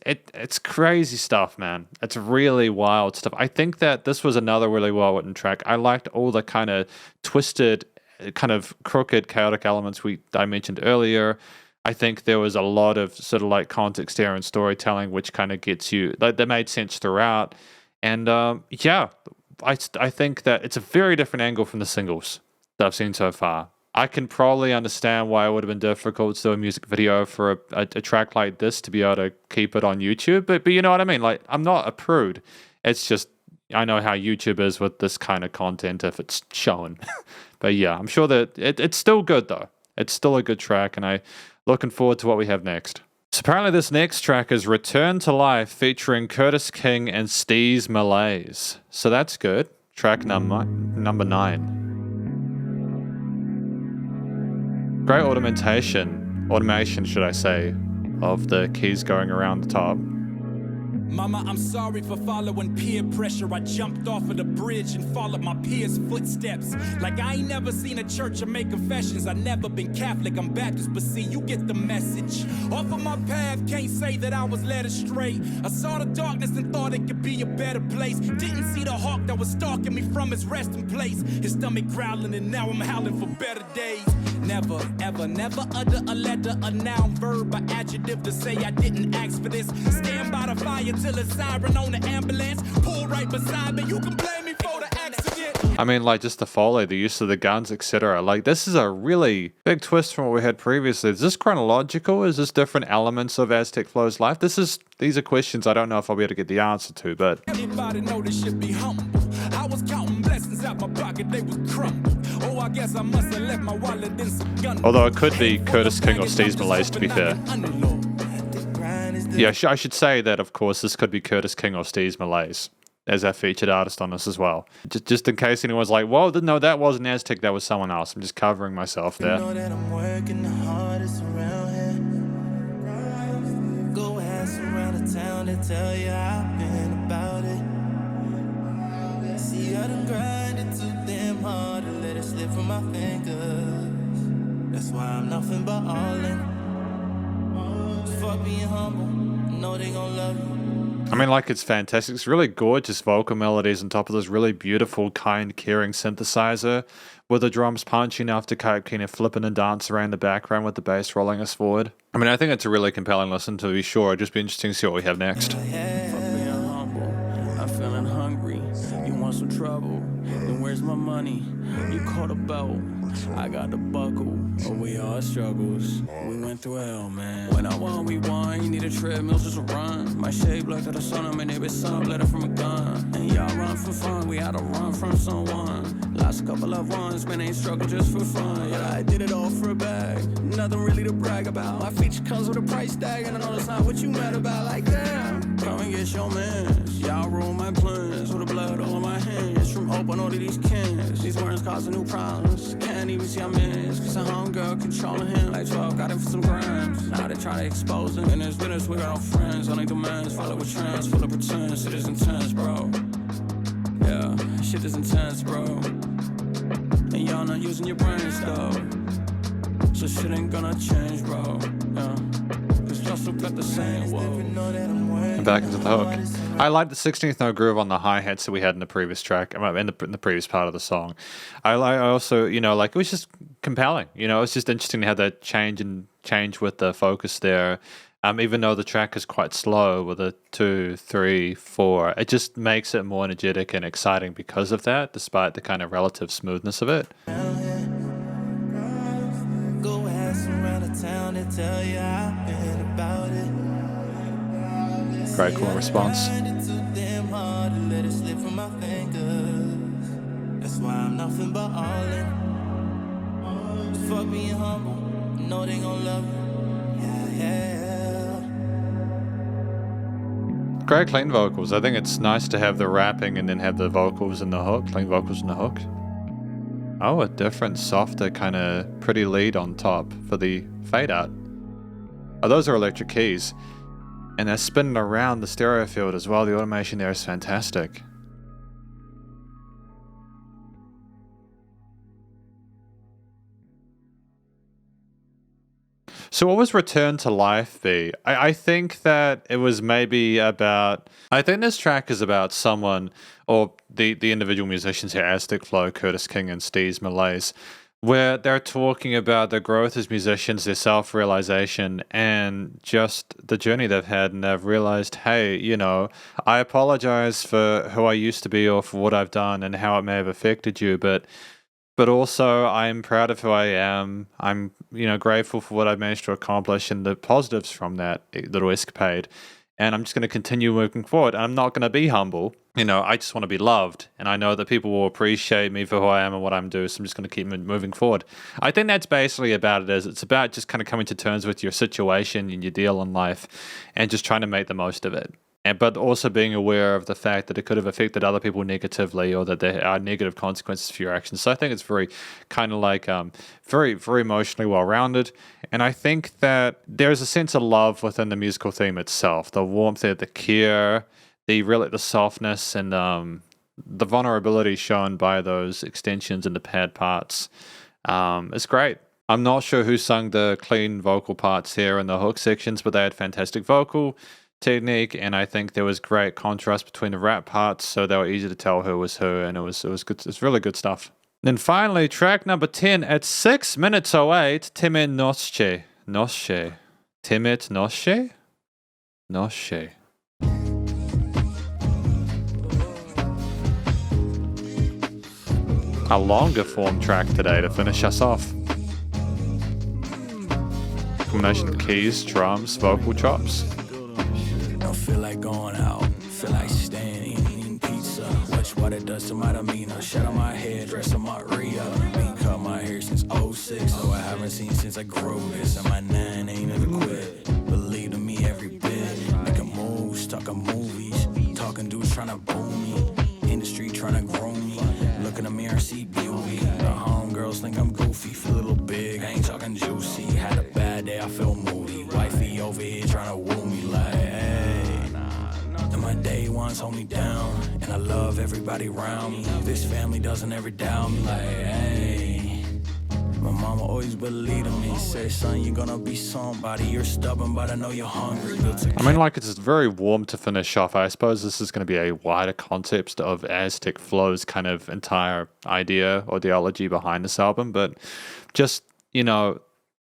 [SPEAKER 1] crazy stuff, man. It's really wild stuff. I think that this was another really well written track. I liked all the kind of twisted, kind of crooked, chaotic elements I mentioned earlier. I think there was a lot of sort of like context here and storytelling, which kind of gets you, like, they made sense throughout. And yeah, I think that it's a very different angle from the singles that I've seen so far. I can probably understand why it would have been difficult to do a music video for a track like this to be able to keep it on YouTube, but you know what I mean? Like, I'm not a prude. It's just, I know how YouTube is with this kind of content if it's shown. But yeah, I'm sure that it's still good though. It's still a good track, and I'm looking forward to what we have next. So apparently this next track is Return to Life featuring Curtis King and Skeez Malaise. So that's good. Track number 9. Great automation should I say, of the keys going around the top.
[SPEAKER 4] Mama, I'm sorry for following peer pressure. I jumped off of the bridge and followed my peers' footsteps. Like I ain't never seen a church or make confessions. I never been Catholic, I'm Baptist, but see, you get the message. Off of my path, can't say that I was led astray. I saw the darkness and thought it could be a better place. Didn't see the hawk that was stalking me from his resting place. His stomach growling and now I'm howling for better days. Never, ever, never utter a letter, a noun, verb, or adjective to say I didn't ask for this. Stand by the fire till a siren on the ambulance. Pull right beside me, you can blame me for the accident.
[SPEAKER 1] I mean, like, just the foley, the use of the guns, etc. Like, this is a really big twist from what we had previously. Is this chronological? Is this different elements of Aztec Flow's life? These are questions I don't know if I'll be able to get the answer to, but...
[SPEAKER 4] Everybody know this should be humble. I was counting blessings out my pocket, they was crumbled. Oh, I guess I must have left my wallet in some gun.
[SPEAKER 1] Although it could be Curtis King or Skeez Malaise, to be fair. Yeah, I should say that, of course, this could be Curtis King or Skeez Malaise as our featured artist on this as well. Just in case anyone's like, whoa, no, that wasn't Aztec, that was someone else. I'm just covering myself there.
[SPEAKER 2] You know that I'm working the hardest around here. Go ask around the town to tell you I've been about it. See, I done grinded too damn hard to let it slip from my fingers. That's why I'm nothing but all in. Fuck being humble, know they gon' love you.
[SPEAKER 1] I mean, like, it's fantastic. It's really gorgeous vocal melodies on top of this really beautiful, kind, caring synthesizer with the drums punching after kind of flipping and dance around the background with the bass rolling us forward. I mean, I think it's a really compelling listen to be sure. It'd just be interesting to see what we have next.
[SPEAKER 4] Fuck being humble, I'm feeling hungry. You want some trouble, then where's my money? You caught a belt, I got the buckle. Oh, we all struggles, we went through hell, man. When I won, we won, you need a treadmill just to run. My shade blood to the sun, I'm my neighbor's son, letter from a gun. And y'all run for fun, we had to run from someone. Lost a couple of ones, man, ain't struggle just for fun. Yeah, I did it all for a bag, nothing really to brag about. My feature comes with a price tag, and I know that's not what you mad about. Like, damn, come and get your mans. Y'all ruin my plans with the blood all on my hands. From open all of these cans, these words causing new problems. Can't even see I'm in, cause a homegirl controlling him. Like 12 got him for some crimes. Now they try to expose him. In this business, we got no friends. Only demands, follow with trends, full of pretense. Shit is intense, bro. Yeah, shit is intense, bro. And y'all not using your brains, though. So shit ain't gonna change, bro. Yeah. Cause y'all still got the same, whoa.
[SPEAKER 1] And back into the hook. I like the 16th note groove on the hi-hats that we had in the previous track, in the previous part of the song. I also, you know, like, it was just compelling. You know, it's just interesting to have that change with the focus there. Even though the track is quite slow with a 2, 3, 4, it just makes it more energetic and exciting because of that, despite the kind of relative smoothness of it.
[SPEAKER 2] Go ask around the town to tell you I've been about it.
[SPEAKER 1] Great cool response.
[SPEAKER 2] Too damn hard to let it slip from my fingers. That's why I'm nothing but all in. Fuck being humble, know they gon' love you. Yeah.
[SPEAKER 1] Great clean vocals. I think it's nice to have the rapping and then have the vocals in the hook, clean vocals in the hook. Oh, a different, softer, kind of pretty lead on top for the fade out. Oh, those are electric keys. And they're spinning around the stereo field as well. The automation there is fantastic. So what was Return to Life be? I think that it was maybe about... I think this track is about someone, or the individual musicians here, Aztec Flow, Curtis King, and Skeez Malaise, where they're talking about their growth as musicians, their self-realization, and just the journey they've had, and they've realized, hey, you know, I apologize for who I used to be or for what I've done and how it may have affected you, but also I'm proud of who I am. I'm, you know, grateful for what I've managed to accomplish and the positives from that little escapade. And I'm just going to continue moving forward. I'm not going to be humble. You know, I just want to be loved. And I know that people will appreciate me for who I am and what I'm doing. So I'm just going to keep moving forward. I think that's basically about it. It's about just kind of coming to terms with your situation and your deal in life and just trying to make the most of it. But also being aware of the fact that it could have affected other people negatively, or that there are negative consequences for your actions. So I think it's very kind of like very, very emotionally well-rounded. And I think that there's a sense of love within the musical theme itself. The warmth there, the care, the softness, and the vulnerability shown by those extensions and the pad parts. It's great. I'm not sure who sung the clean vocal parts here in the hook sections, but they had fantastic vocal technique, and I think there was great contrast between the rap parts, so they were easy to tell who was who, and it was good. It's really good stuff. Then finally, track number 10 at 6 minutes 08, Temet Nosce. Temet Nosce? Nosce. A longer form track today to finish us off. Combination of keys, drums, vocal chops.
[SPEAKER 4] Don't feel like going out, feel like staying, eating pizza. Watch what it does to my demeanor. Shut on my head, dress on my re-up. Been cut my hair since 06, so I haven't seen since I grew this. And my 9 ain't never quit. Believe in me every bit. Making moves, talking movies, talking dudes trying to boom me. Industry trying to groom me. Look in the mirror, see beauty. The homegirls think I'm goofy, feel a little big. I ain't talking juicy. Had a bad day, I feel moody. Wifey over here trying to woo me like, hey. And my day ones hold me down, and I love everybody around me. This family doesn't ever doubt me like, hey. My mama always believed in me. Said, son, you're gonna be somebody. You're stubborn, but I know you're hungry.
[SPEAKER 1] I mean, like, it's very warm to finish off. I suppose this is going to be a wider concept of Aztec Flow's kind of entire idea or ideology behind this album, but just, you know,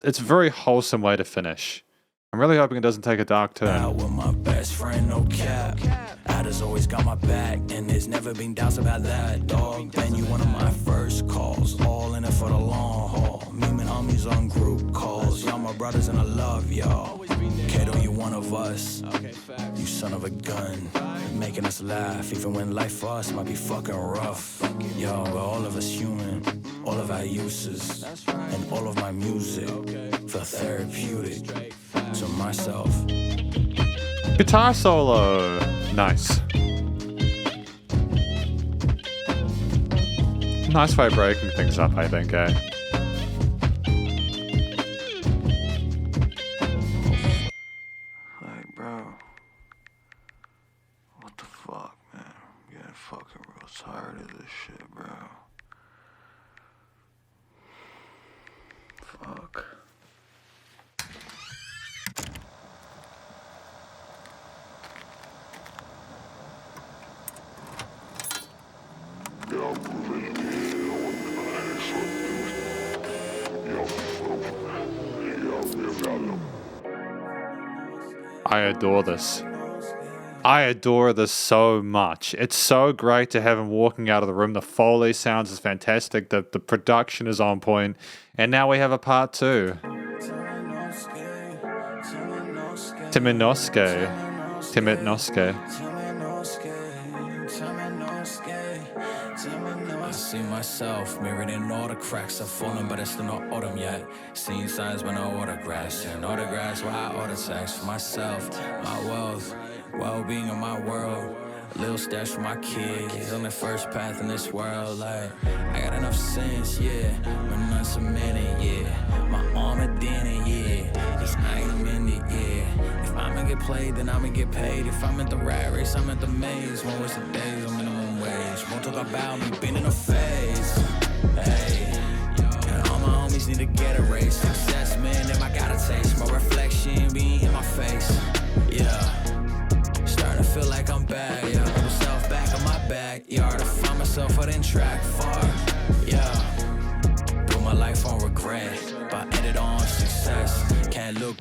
[SPEAKER 1] it's a very wholesome way to finish. I'm really hoping it doesn't take a dark turn.
[SPEAKER 4] Out with my best friend, no cap. Adder's always got my back, and there's never been doubts about that, dog. Been you one of my first calls, all in it for the long haul. Me and homies on group calls, y'all my brothers and I love y'all. Kato, you one of us, you son of a gun. Making us laugh, even when life for us might be fucking rough. Yo, but all of us human, all of our uses, and all of my music feel therapeutic to myself.
[SPEAKER 1] Guitar solo. Nice. Nice way of breaking things up, I think, eh?
[SPEAKER 7] Like, bro, what the fuck, man? I'm getting fucking real tired of this shit, bro. Fuck.
[SPEAKER 1] I adore this. I adore this so much. It's so great to have him walking out of the room. The Foley sounds is fantastic. The production is on point. And now we have a part 2. Temet Nosce. Temet Nosce.
[SPEAKER 4] I see myself mirrored in all the cracks. I've fallen, but it's still not autumn yet. Seen signs but no autographs. And autographs where I order sex for myself, my wealth, well-being of my world. A little stash for my kids on the first path in this world. Like, I got enough sense, yeah, but none cemented, yeah. My armor dented, yeah, cause I ain't in it, yeah. If I'ma get played, then I'ma get paid. If I'm at the rat race, I'm at the maze. Won't waste the days on minimum wage. Won't talk about me being in a phase. Hey, and all my homies need to get a raise. Success, man, them I gotta taste. My reflection being in my face, yeah. Starting to feel like I'm back, yeah. Put myself back on my backyard. I find myself, I didn't track far, yeah. Through my life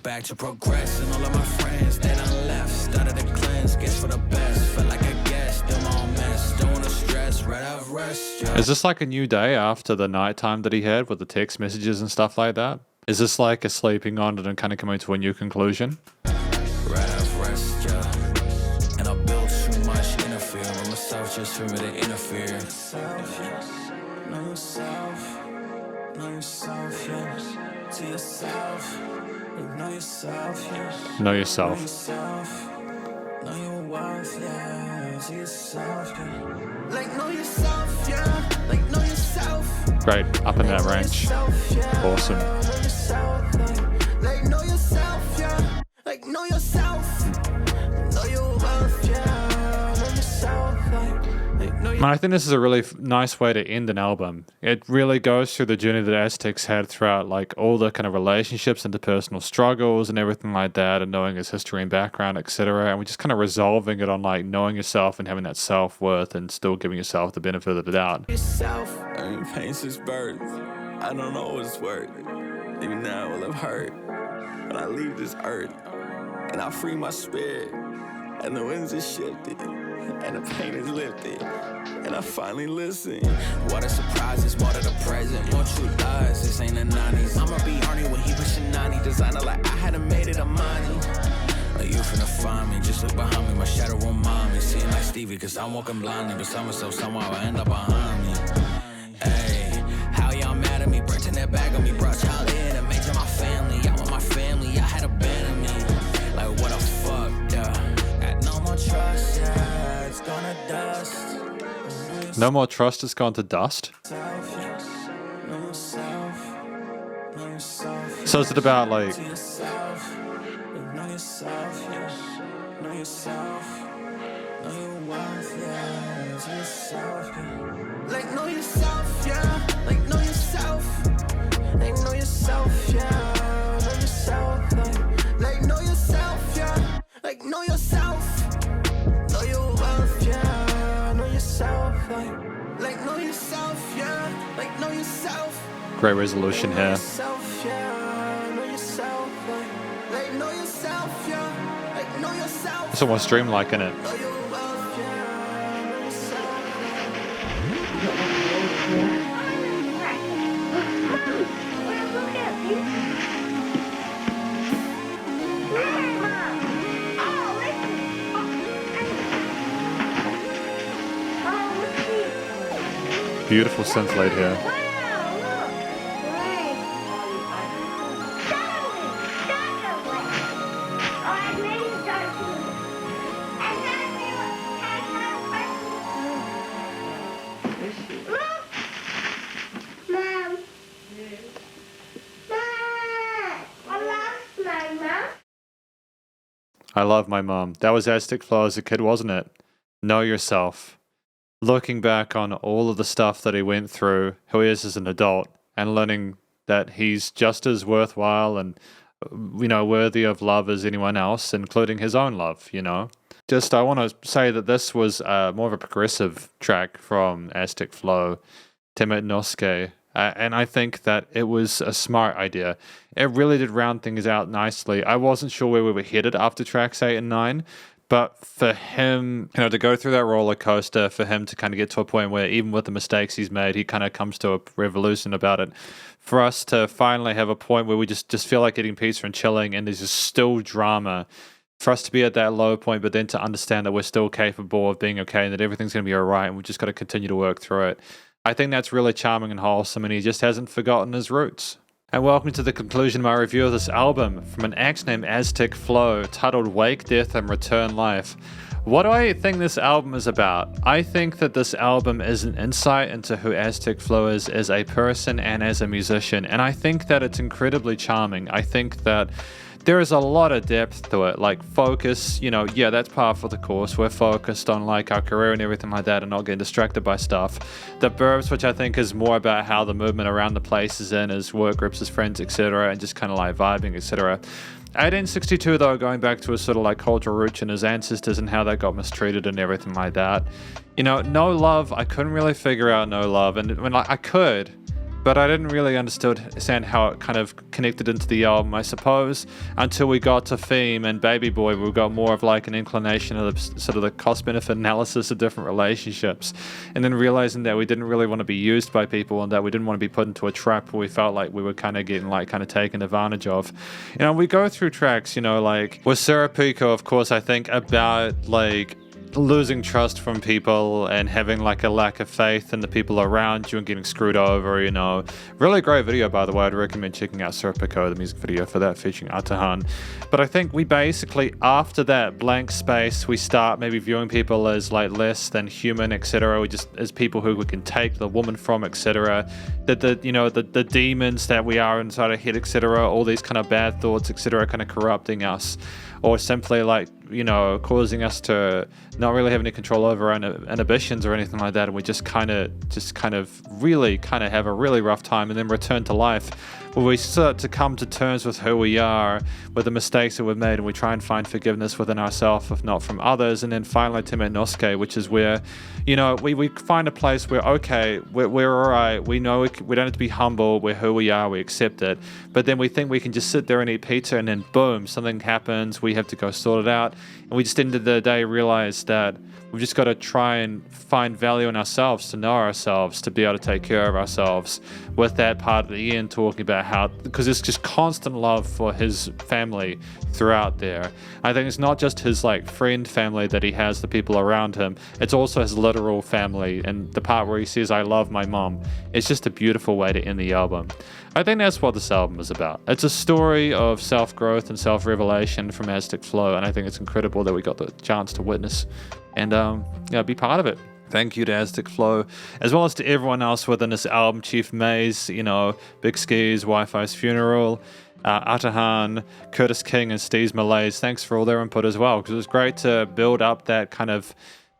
[SPEAKER 4] back to progress. And all of my friends, they done left. Started to cleanse, guess for the best. Felt like a guest, still my own mess. Don't wanna stress, right out of rest.
[SPEAKER 1] Is this like a new day after the nighttime that he had with the text messages and stuff like that? Is this like a sleeping on it and kind of coming to a new conclusion?
[SPEAKER 4] Right out of rest, yeah. And I built too much interfere with myself just for me to interfere. Know yourself, know yourself, yeah. To yourself, know yourself, yeah.
[SPEAKER 1] Know yourself.
[SPEAKER 4] Know your worth, yeah. To yourself, yeah. Like know yourself, yeah. Like know yourself.
[SPEAKER 1] Great, up in that range. Awesome.
[SPEAKER 4] Like know yourself, yeah. Like know yourself. Know your worth, yeah. Know yourself, like know
[SPEAKER 1] Man, I think this is a really nice way to end an album. It really goes through the journey that Aztec's had throughout, like all the kind of relationships, interpersonal struggles, and everything like that, and knowing his history and background, etc. And we're just kind of resolving it on like knowing yourself and having that self-worth, and still giving yourself the benefit of the doubt.
[SPEAKER 4] yourself. I'm in pain since birth. I don't know what's worth. Maybe now will have hurt. When I leave this earth, and I free my spirit, and the winds are shifted, and the pain is lifted, and I finally listen. What a surprise, it's more to the present. More true lies, this ain't the 90s. I'ma be Arnie when he was Shinani. Designer like I hadn't made it a money. You finna find me, just look behind me. My shadow won't mind me. Seeing like Stevie, cause I'm walking blindly. But myself somehow I end up behind me. Hey, how y'all mad at me? Brenton that bag on me. Brought y'all in and made y'all my family. Y'all want my family, y'all had abandoned me. Like what the fuck, yeah. Got no more trust, yeah. It's gonna dust.
[SPEAKER 1] No more trust has gone to dust. So is it about like
[SPEAKER 4] like know yourself, yeah. Like know yourself. Like know yourself, yeah. Know yourself, like know yourself, yeah. Like know yourself. Know your worth, yeah. Know yourself, like know yourself, yeah. Like know yourself.
[SPEAKER 1] great resolution here.
[SPEAKER 4] Yourself, yeah. Know yourself, like know yourself, yeah. Like know yourself.
[SPEAKER 1] It's almost dreamlike in it.
[SPEAKER 4] Know your worth, yeah. Know yourself.
[SPEAKER 1] Beautiful synth laid here. I love my mom. That was Aztec Flow as a kid, wasn't it? Know yourself. Looking back on all of the stuff that he went through, who he is as an adult, and learning that he's just as worthwhile and, worthy of love as anyone else, including his own love, Just, I want to say that this was more of a progressive track from Aztec Flow, Temet Nosce. And I think that it was a smart idea. It really did round things out nicely. I wasn't sure where we were headed after tracks 8 and 9, but for him, to go through that roller coaster, for him to kind of get to a point where even with the mistakes he's made, he kind of comes to a revolution about it. For us to finally have a point where we just feel like eating pizza and chilling, and there's just still drama. For us to be at that low point, but then to understand that we're still capable of being okay and that everything's going to be all right, and we just got to continue to work through it. I think that's really charming and wholesome, and he just hasn't forgotten his roots. And welcome to the conclusion of my review of this album from an act named Aztec Flow, titled Wake, Death, and Return Life. What do I think this album is about? I think that this album is an insight into who Aztec Flow is as a person and as a musician, and I think that it's incredibly charming. I think that there is a lot of depth to it, like focus, that's par for the course. We're focused on like our career and everything like that and not getting distracted by stuff. The Burbs, which I think is more about how the movement around the place is in, his work groups, his friends, etc., and just kind of like vibing, etc. 1862, though, going back to his sort of like cultural roots and his ancestors and how they got mistreated and everything like that. No Love, I couldn't really figure out No Love, and when I could, but I didn't really understand how it kind of connected into the album, I suppose, until we got to Pheme and Baby Boy. We got more of like an inclination of the, sort of the cost-benefit analysis of different relationships, and then realizing that we didn't really want to be used by people and that we didn't want to be put into a trap where we felt like we were kind of getting like kind of taken advantage of. You know, we go through tracks, you know, like with Serpico, of course, I think about like losing trust from people and having like a lack of faith in the people around you and getting screwed over, you know. Really great video, by the way. I'd recommend checking out Serpico, the music video for that, featuring Atahan. But I think we basically, after that blank space, we start maybe viewing people as like less than human, etc. We just as people who we can take the woman from, etc. That the demons that we are inside our head, etc. All these kind of bad thoughts, etc. kind of corrupting us, or simply like, you know, causing us to not really have any control over our inhibitions or anything like that, and we just kind of really have a really rough time, and then return to life where we start to come to terms with who we are, with the mistakes that we've made, and we try and find forgiveness within ourselves, if not from others. And then finally Temet Nosce, which is where, you know, we find a place where, okay, we're all right, we know we don't have to be humble, we're who we are, we accept it, but then we think we can just sit there and eat pizza, and then boom, something happens, we have to go sort it out, and we just, end of the day, realize that we've just got to try and find value in ourselves, to know ourselves, to be able to take care of ourselves. With that part at the end talking about how, because it's just constant love for his family throughout there. I think it's not just his like friend family that he has, the people around him, it's also his literal family, and the part where he says, "I love my mom." It's just a beautiful way to end the album. I think that's what this album is about. It's a story of self-growth and self-revelation from Aztec Flow, and I think it's incredible that we got the chance to witness and be part of it. Thank you to Aztec Flow, as well as to everyone else within this album: Chief Maze, you know, Big Skeez, Wifisfuneral, Atahan, Curtis King, and Steve's Malays. Thanks for all their input as well, because it was great to build up that kind of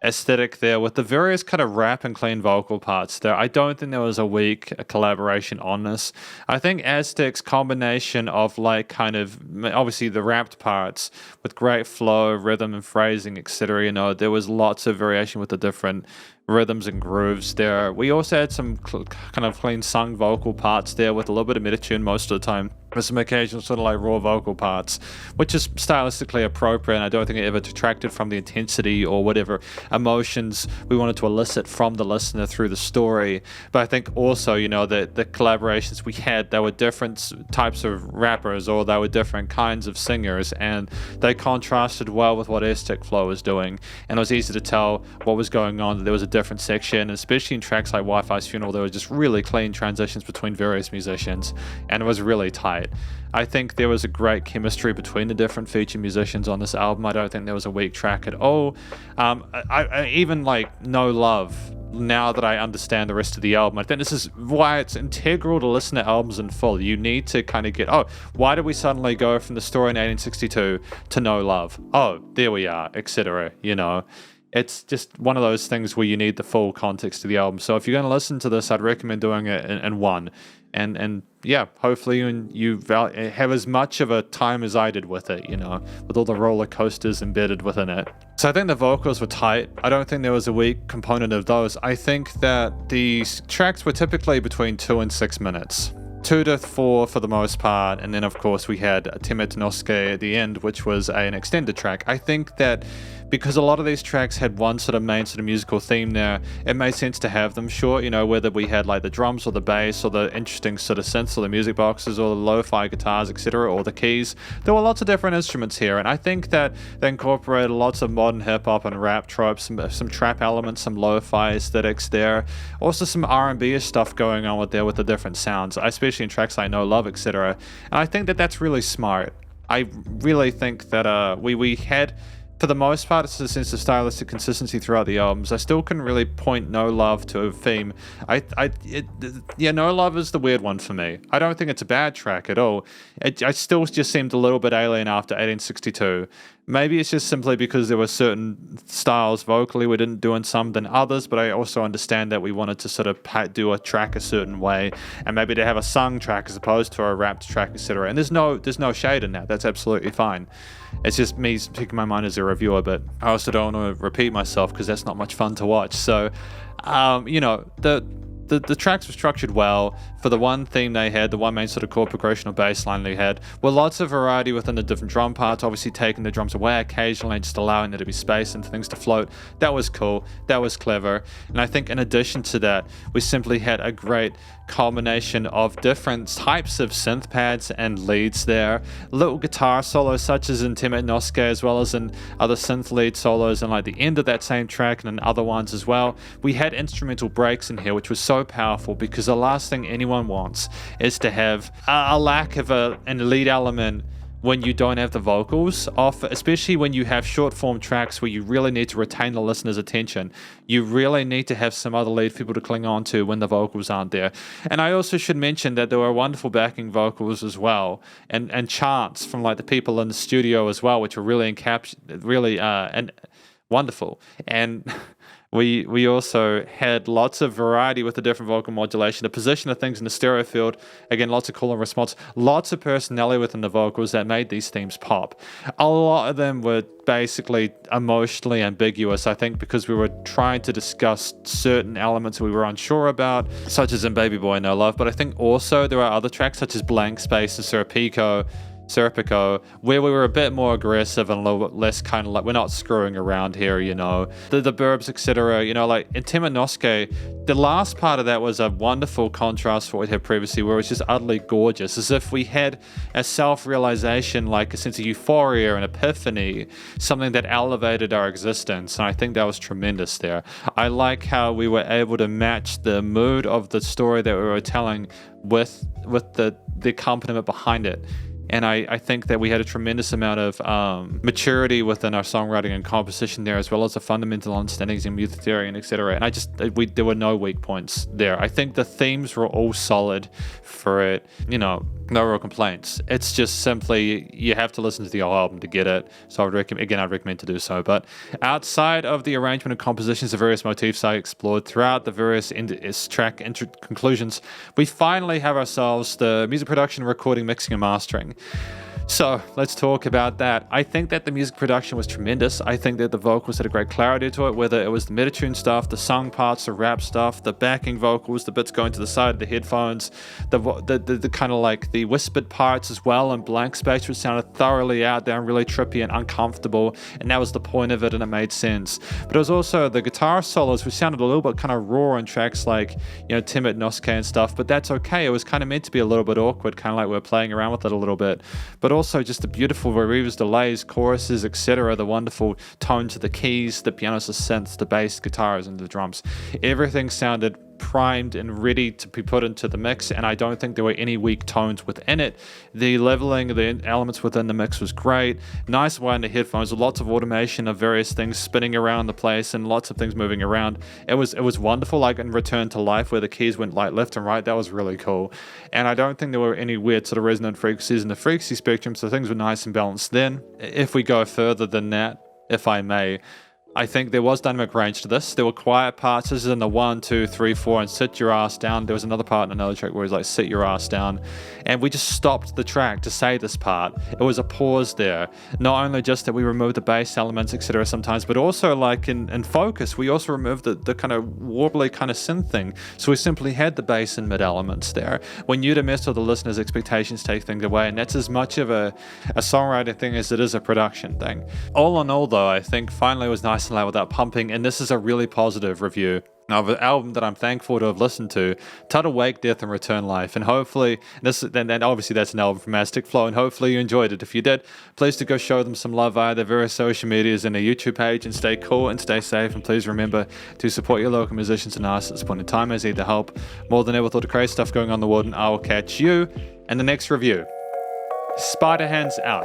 [SPEAKER 1] aesthetic there with the various kind of rap and clean vocal parts there. I don't think there was a weak collaboration on this. I think Aztec's combination of like kind of obviously the rapped parts with great flow, rhythm and phrasing, etc. You know, there was lots of variation with the different rhythms and grooves there. We also had some kind of clean sung vocal parts there with a little bit of meta-tune most of the time, with some occasional sort of like raw vocal parts, which is stylistically appropriate, and I don't think it ever detracted from the intensity or whatever emotions we wanted to elicit from the listener through the story. But I think also, you know, the collaborations we had, there were different types of rappers, or there were different kinds of singers, and they contrasted well with what Aztec Flow was doing, and it was easy to tell what was going on, that there was a different section, especially in tracks like Wifisfuneral. There were just really clean transitions between various musicians, and it was really tight. I think there was a great chemistry between the different featured musicians on this album. I don't think there was a weak track at all. I even like No Love, now that I understand the rest of the album, I think this is why it's integral to listen to albums in full. You need to kind of get, why did we suddenly go from the story in 1862 to No Love? Oh, there we are, etc. You know, it's just one of those things where you need the full context of the album. So if you're going to listen to this, I'd recommend doing it in one. And yeah, hopefully you have as much of a time as I did with it, you know, with all the roller coasters embedded within it. So I think the vocals were tight. I don't think there was a weak component of those. I think that the tracks were typically between 2 and 6 minutes. 2 to 4 for the most part, and then of course we had Temet Nosce at the end, which was an extended track. I think that because a lot of these tracks had one sort of main sort of musical theme there, it made sense to have them short, you know, whether we had like the drums or the bass or the interesting sort of synths or the music boxes or the lo-fi guitars, etc., or the keys. There were lots of different instruments here, and I think that they incorporated lots of modern hip-hop and rap tropes, some trap elements, some lo-fi aesthetics there, also some R&B-ish stuff going on with the different sounds, especially in tracks like No Love, etc. And I think that that's really smart. I really think that we had, for the most part, it's a sense of stylistic consistency throughout the albums. I still can really point No Love to a theme. No Love is the weird one for me. I don't think it's a bad track at all. I still just seemed a little bit alien after 1862. Maybe it's just simply because there were certain styles vocally we didn't do in some than others, but I also understand that we wanted to sort of do a track a certain way, and maybe to have a sung track as opposed to a rapped track, etc. And there's no shade in that. That's absolutely fine. It's just me speaking my mind as a reviewer, but I also don't want to repeat myself because that's not much fun to watch. So, the tracks were structured well. for the one theme they had, the one main sort of chord progression or bass line they had, with lots of variety within the different drum parts, obviously taking the drums away occasionally and just allowing there to be space and things to float. That was cool. That was clever. And I think in addition to that, we simply had a great combination of different types of synth pads and leads there. Little guitar solos such as in Temet Nosce, as well as in other synth lead solos and like the end of that same track and in other ones as well. We had instrumental breaks in here, which was so powerful, because the last thing anyone wants is to have a lack of a lead element when you don't have the vocals off, especially when you have short form tracks where you really need to retain the listener's attention. You really need to have some other lead people to cling on to when the vocals aren't there. And I also should mention that there were wonderful backing vocals as well, and chants from like the people in the studio as well, which were really and wonderful. And we also had lots of variety with the different vocal modulation, the position of things in the stereo field. Again, lots of call and response, lots of personality within the vocals that made these themes pop. A lot of them were basically emotionally ambiguous, I think, because we were trying to discuss certain elements we were unsure about, such as in Baby Boy No Love. But I think also there are other tracks such as Blank Space and Serpico, where we were a bit more aggressive and a little bit less kind of like, we're not screwing around here, you know. The burbs, etc. You know, like in Temet Nosce, the last part of that was a wonderful contrast for what we had previously, where it was just utterly gorgeous, as if we had a self-realization, like a sense of euphoria and epiphany, something that elevated our existence. And I think that was tremendous there. I like how we were able to match the mood of the story that we were telling with the accompaniment behind it. And I think that we had a tremendous amount of maturity within our songwriting and composition there, as well as the fundamental understandings in music theory and etc. And there were no weak points there. I think the themes were all solid for it. You know, no real complaints. It's just simply, you have to listen to the whole album to get it. So I'd recommend to do so. But outside of the arrangement and compositions, the various motifs I explored throughout the various track conclusions, we finally have ourselves the music production, recording, mixing, and mastering. So let's talk about that. I think that the music production was tremendous. I think that the vocals had a great clarity to it, whether it was the metatune stuff, the sung parts, the rap stuff, the backing vocals, the bits going to the side of the headphones, the kind of like the whispered parts as well, and Blank Space, which sounded thoroughly out there and really trippy and uncomfortable, and that was the point of it, and it made sense. But it was also the guitar solos, which sounded a little bit kind of raw in tracks like, you know, Temet Nosce and stuff, but that's okay. It was kind of meant to be a little bit awkward, kind of like we were playing around with it a little bit. But also just the beautiful reverbs, delays, choruses, etc., the wonderful tones of the keys, the pianos, the synths, the bass, guitars, and the drums. Everything sounded primed and ready to be put into the mix, and I don't think there were any weak tones within it. The leveling of the elements within the mix was great. Nice wide in the headphones, lots of automation of various things spinning around the place and lots of things moving around. It was wonderful, like in Return to Life, where the keys went like left and right. That was really cool. And I don't think there were any weird sort of resonant frequencies in the frequency spectrum, so things were nice and balanced. Then, if we go further than that, if I may, I think there was dynamic range to this. There were quiet parts. This is in the 1, 2, 3, 4, and sit your ass down. There was another part in another track where it was like, sit your ass down. And we just stopped the track to say this part. It was a pause there. Not only just that we removed the bass elements, etc. sometimes, but also like in focus, we also removed the kind of warbly kind of synth thing. So we simply had the bass and mid elements there. When you to mess with the listener's expectations, take things away. And that's as much of a songwriting thing as it is a production thing. All in all, though, I think finally it was nice and loud without pumping, and this is a really positive review of an album that I'm thankful to have listened to, titled Wake, Death, and Return Life. And hopefully, then obviously that's an album from Aztec Flow, and hopefully you enjoyed it. If you did, please do go show them some love via their various social medias and their YouTube page, and stay cool and stay safe. And please remember to support your local musicians and artists at this point in time, as they need the help more than ever with all the crazy stuff going on in the world. And I will catch you in the next review. Spiderhands out.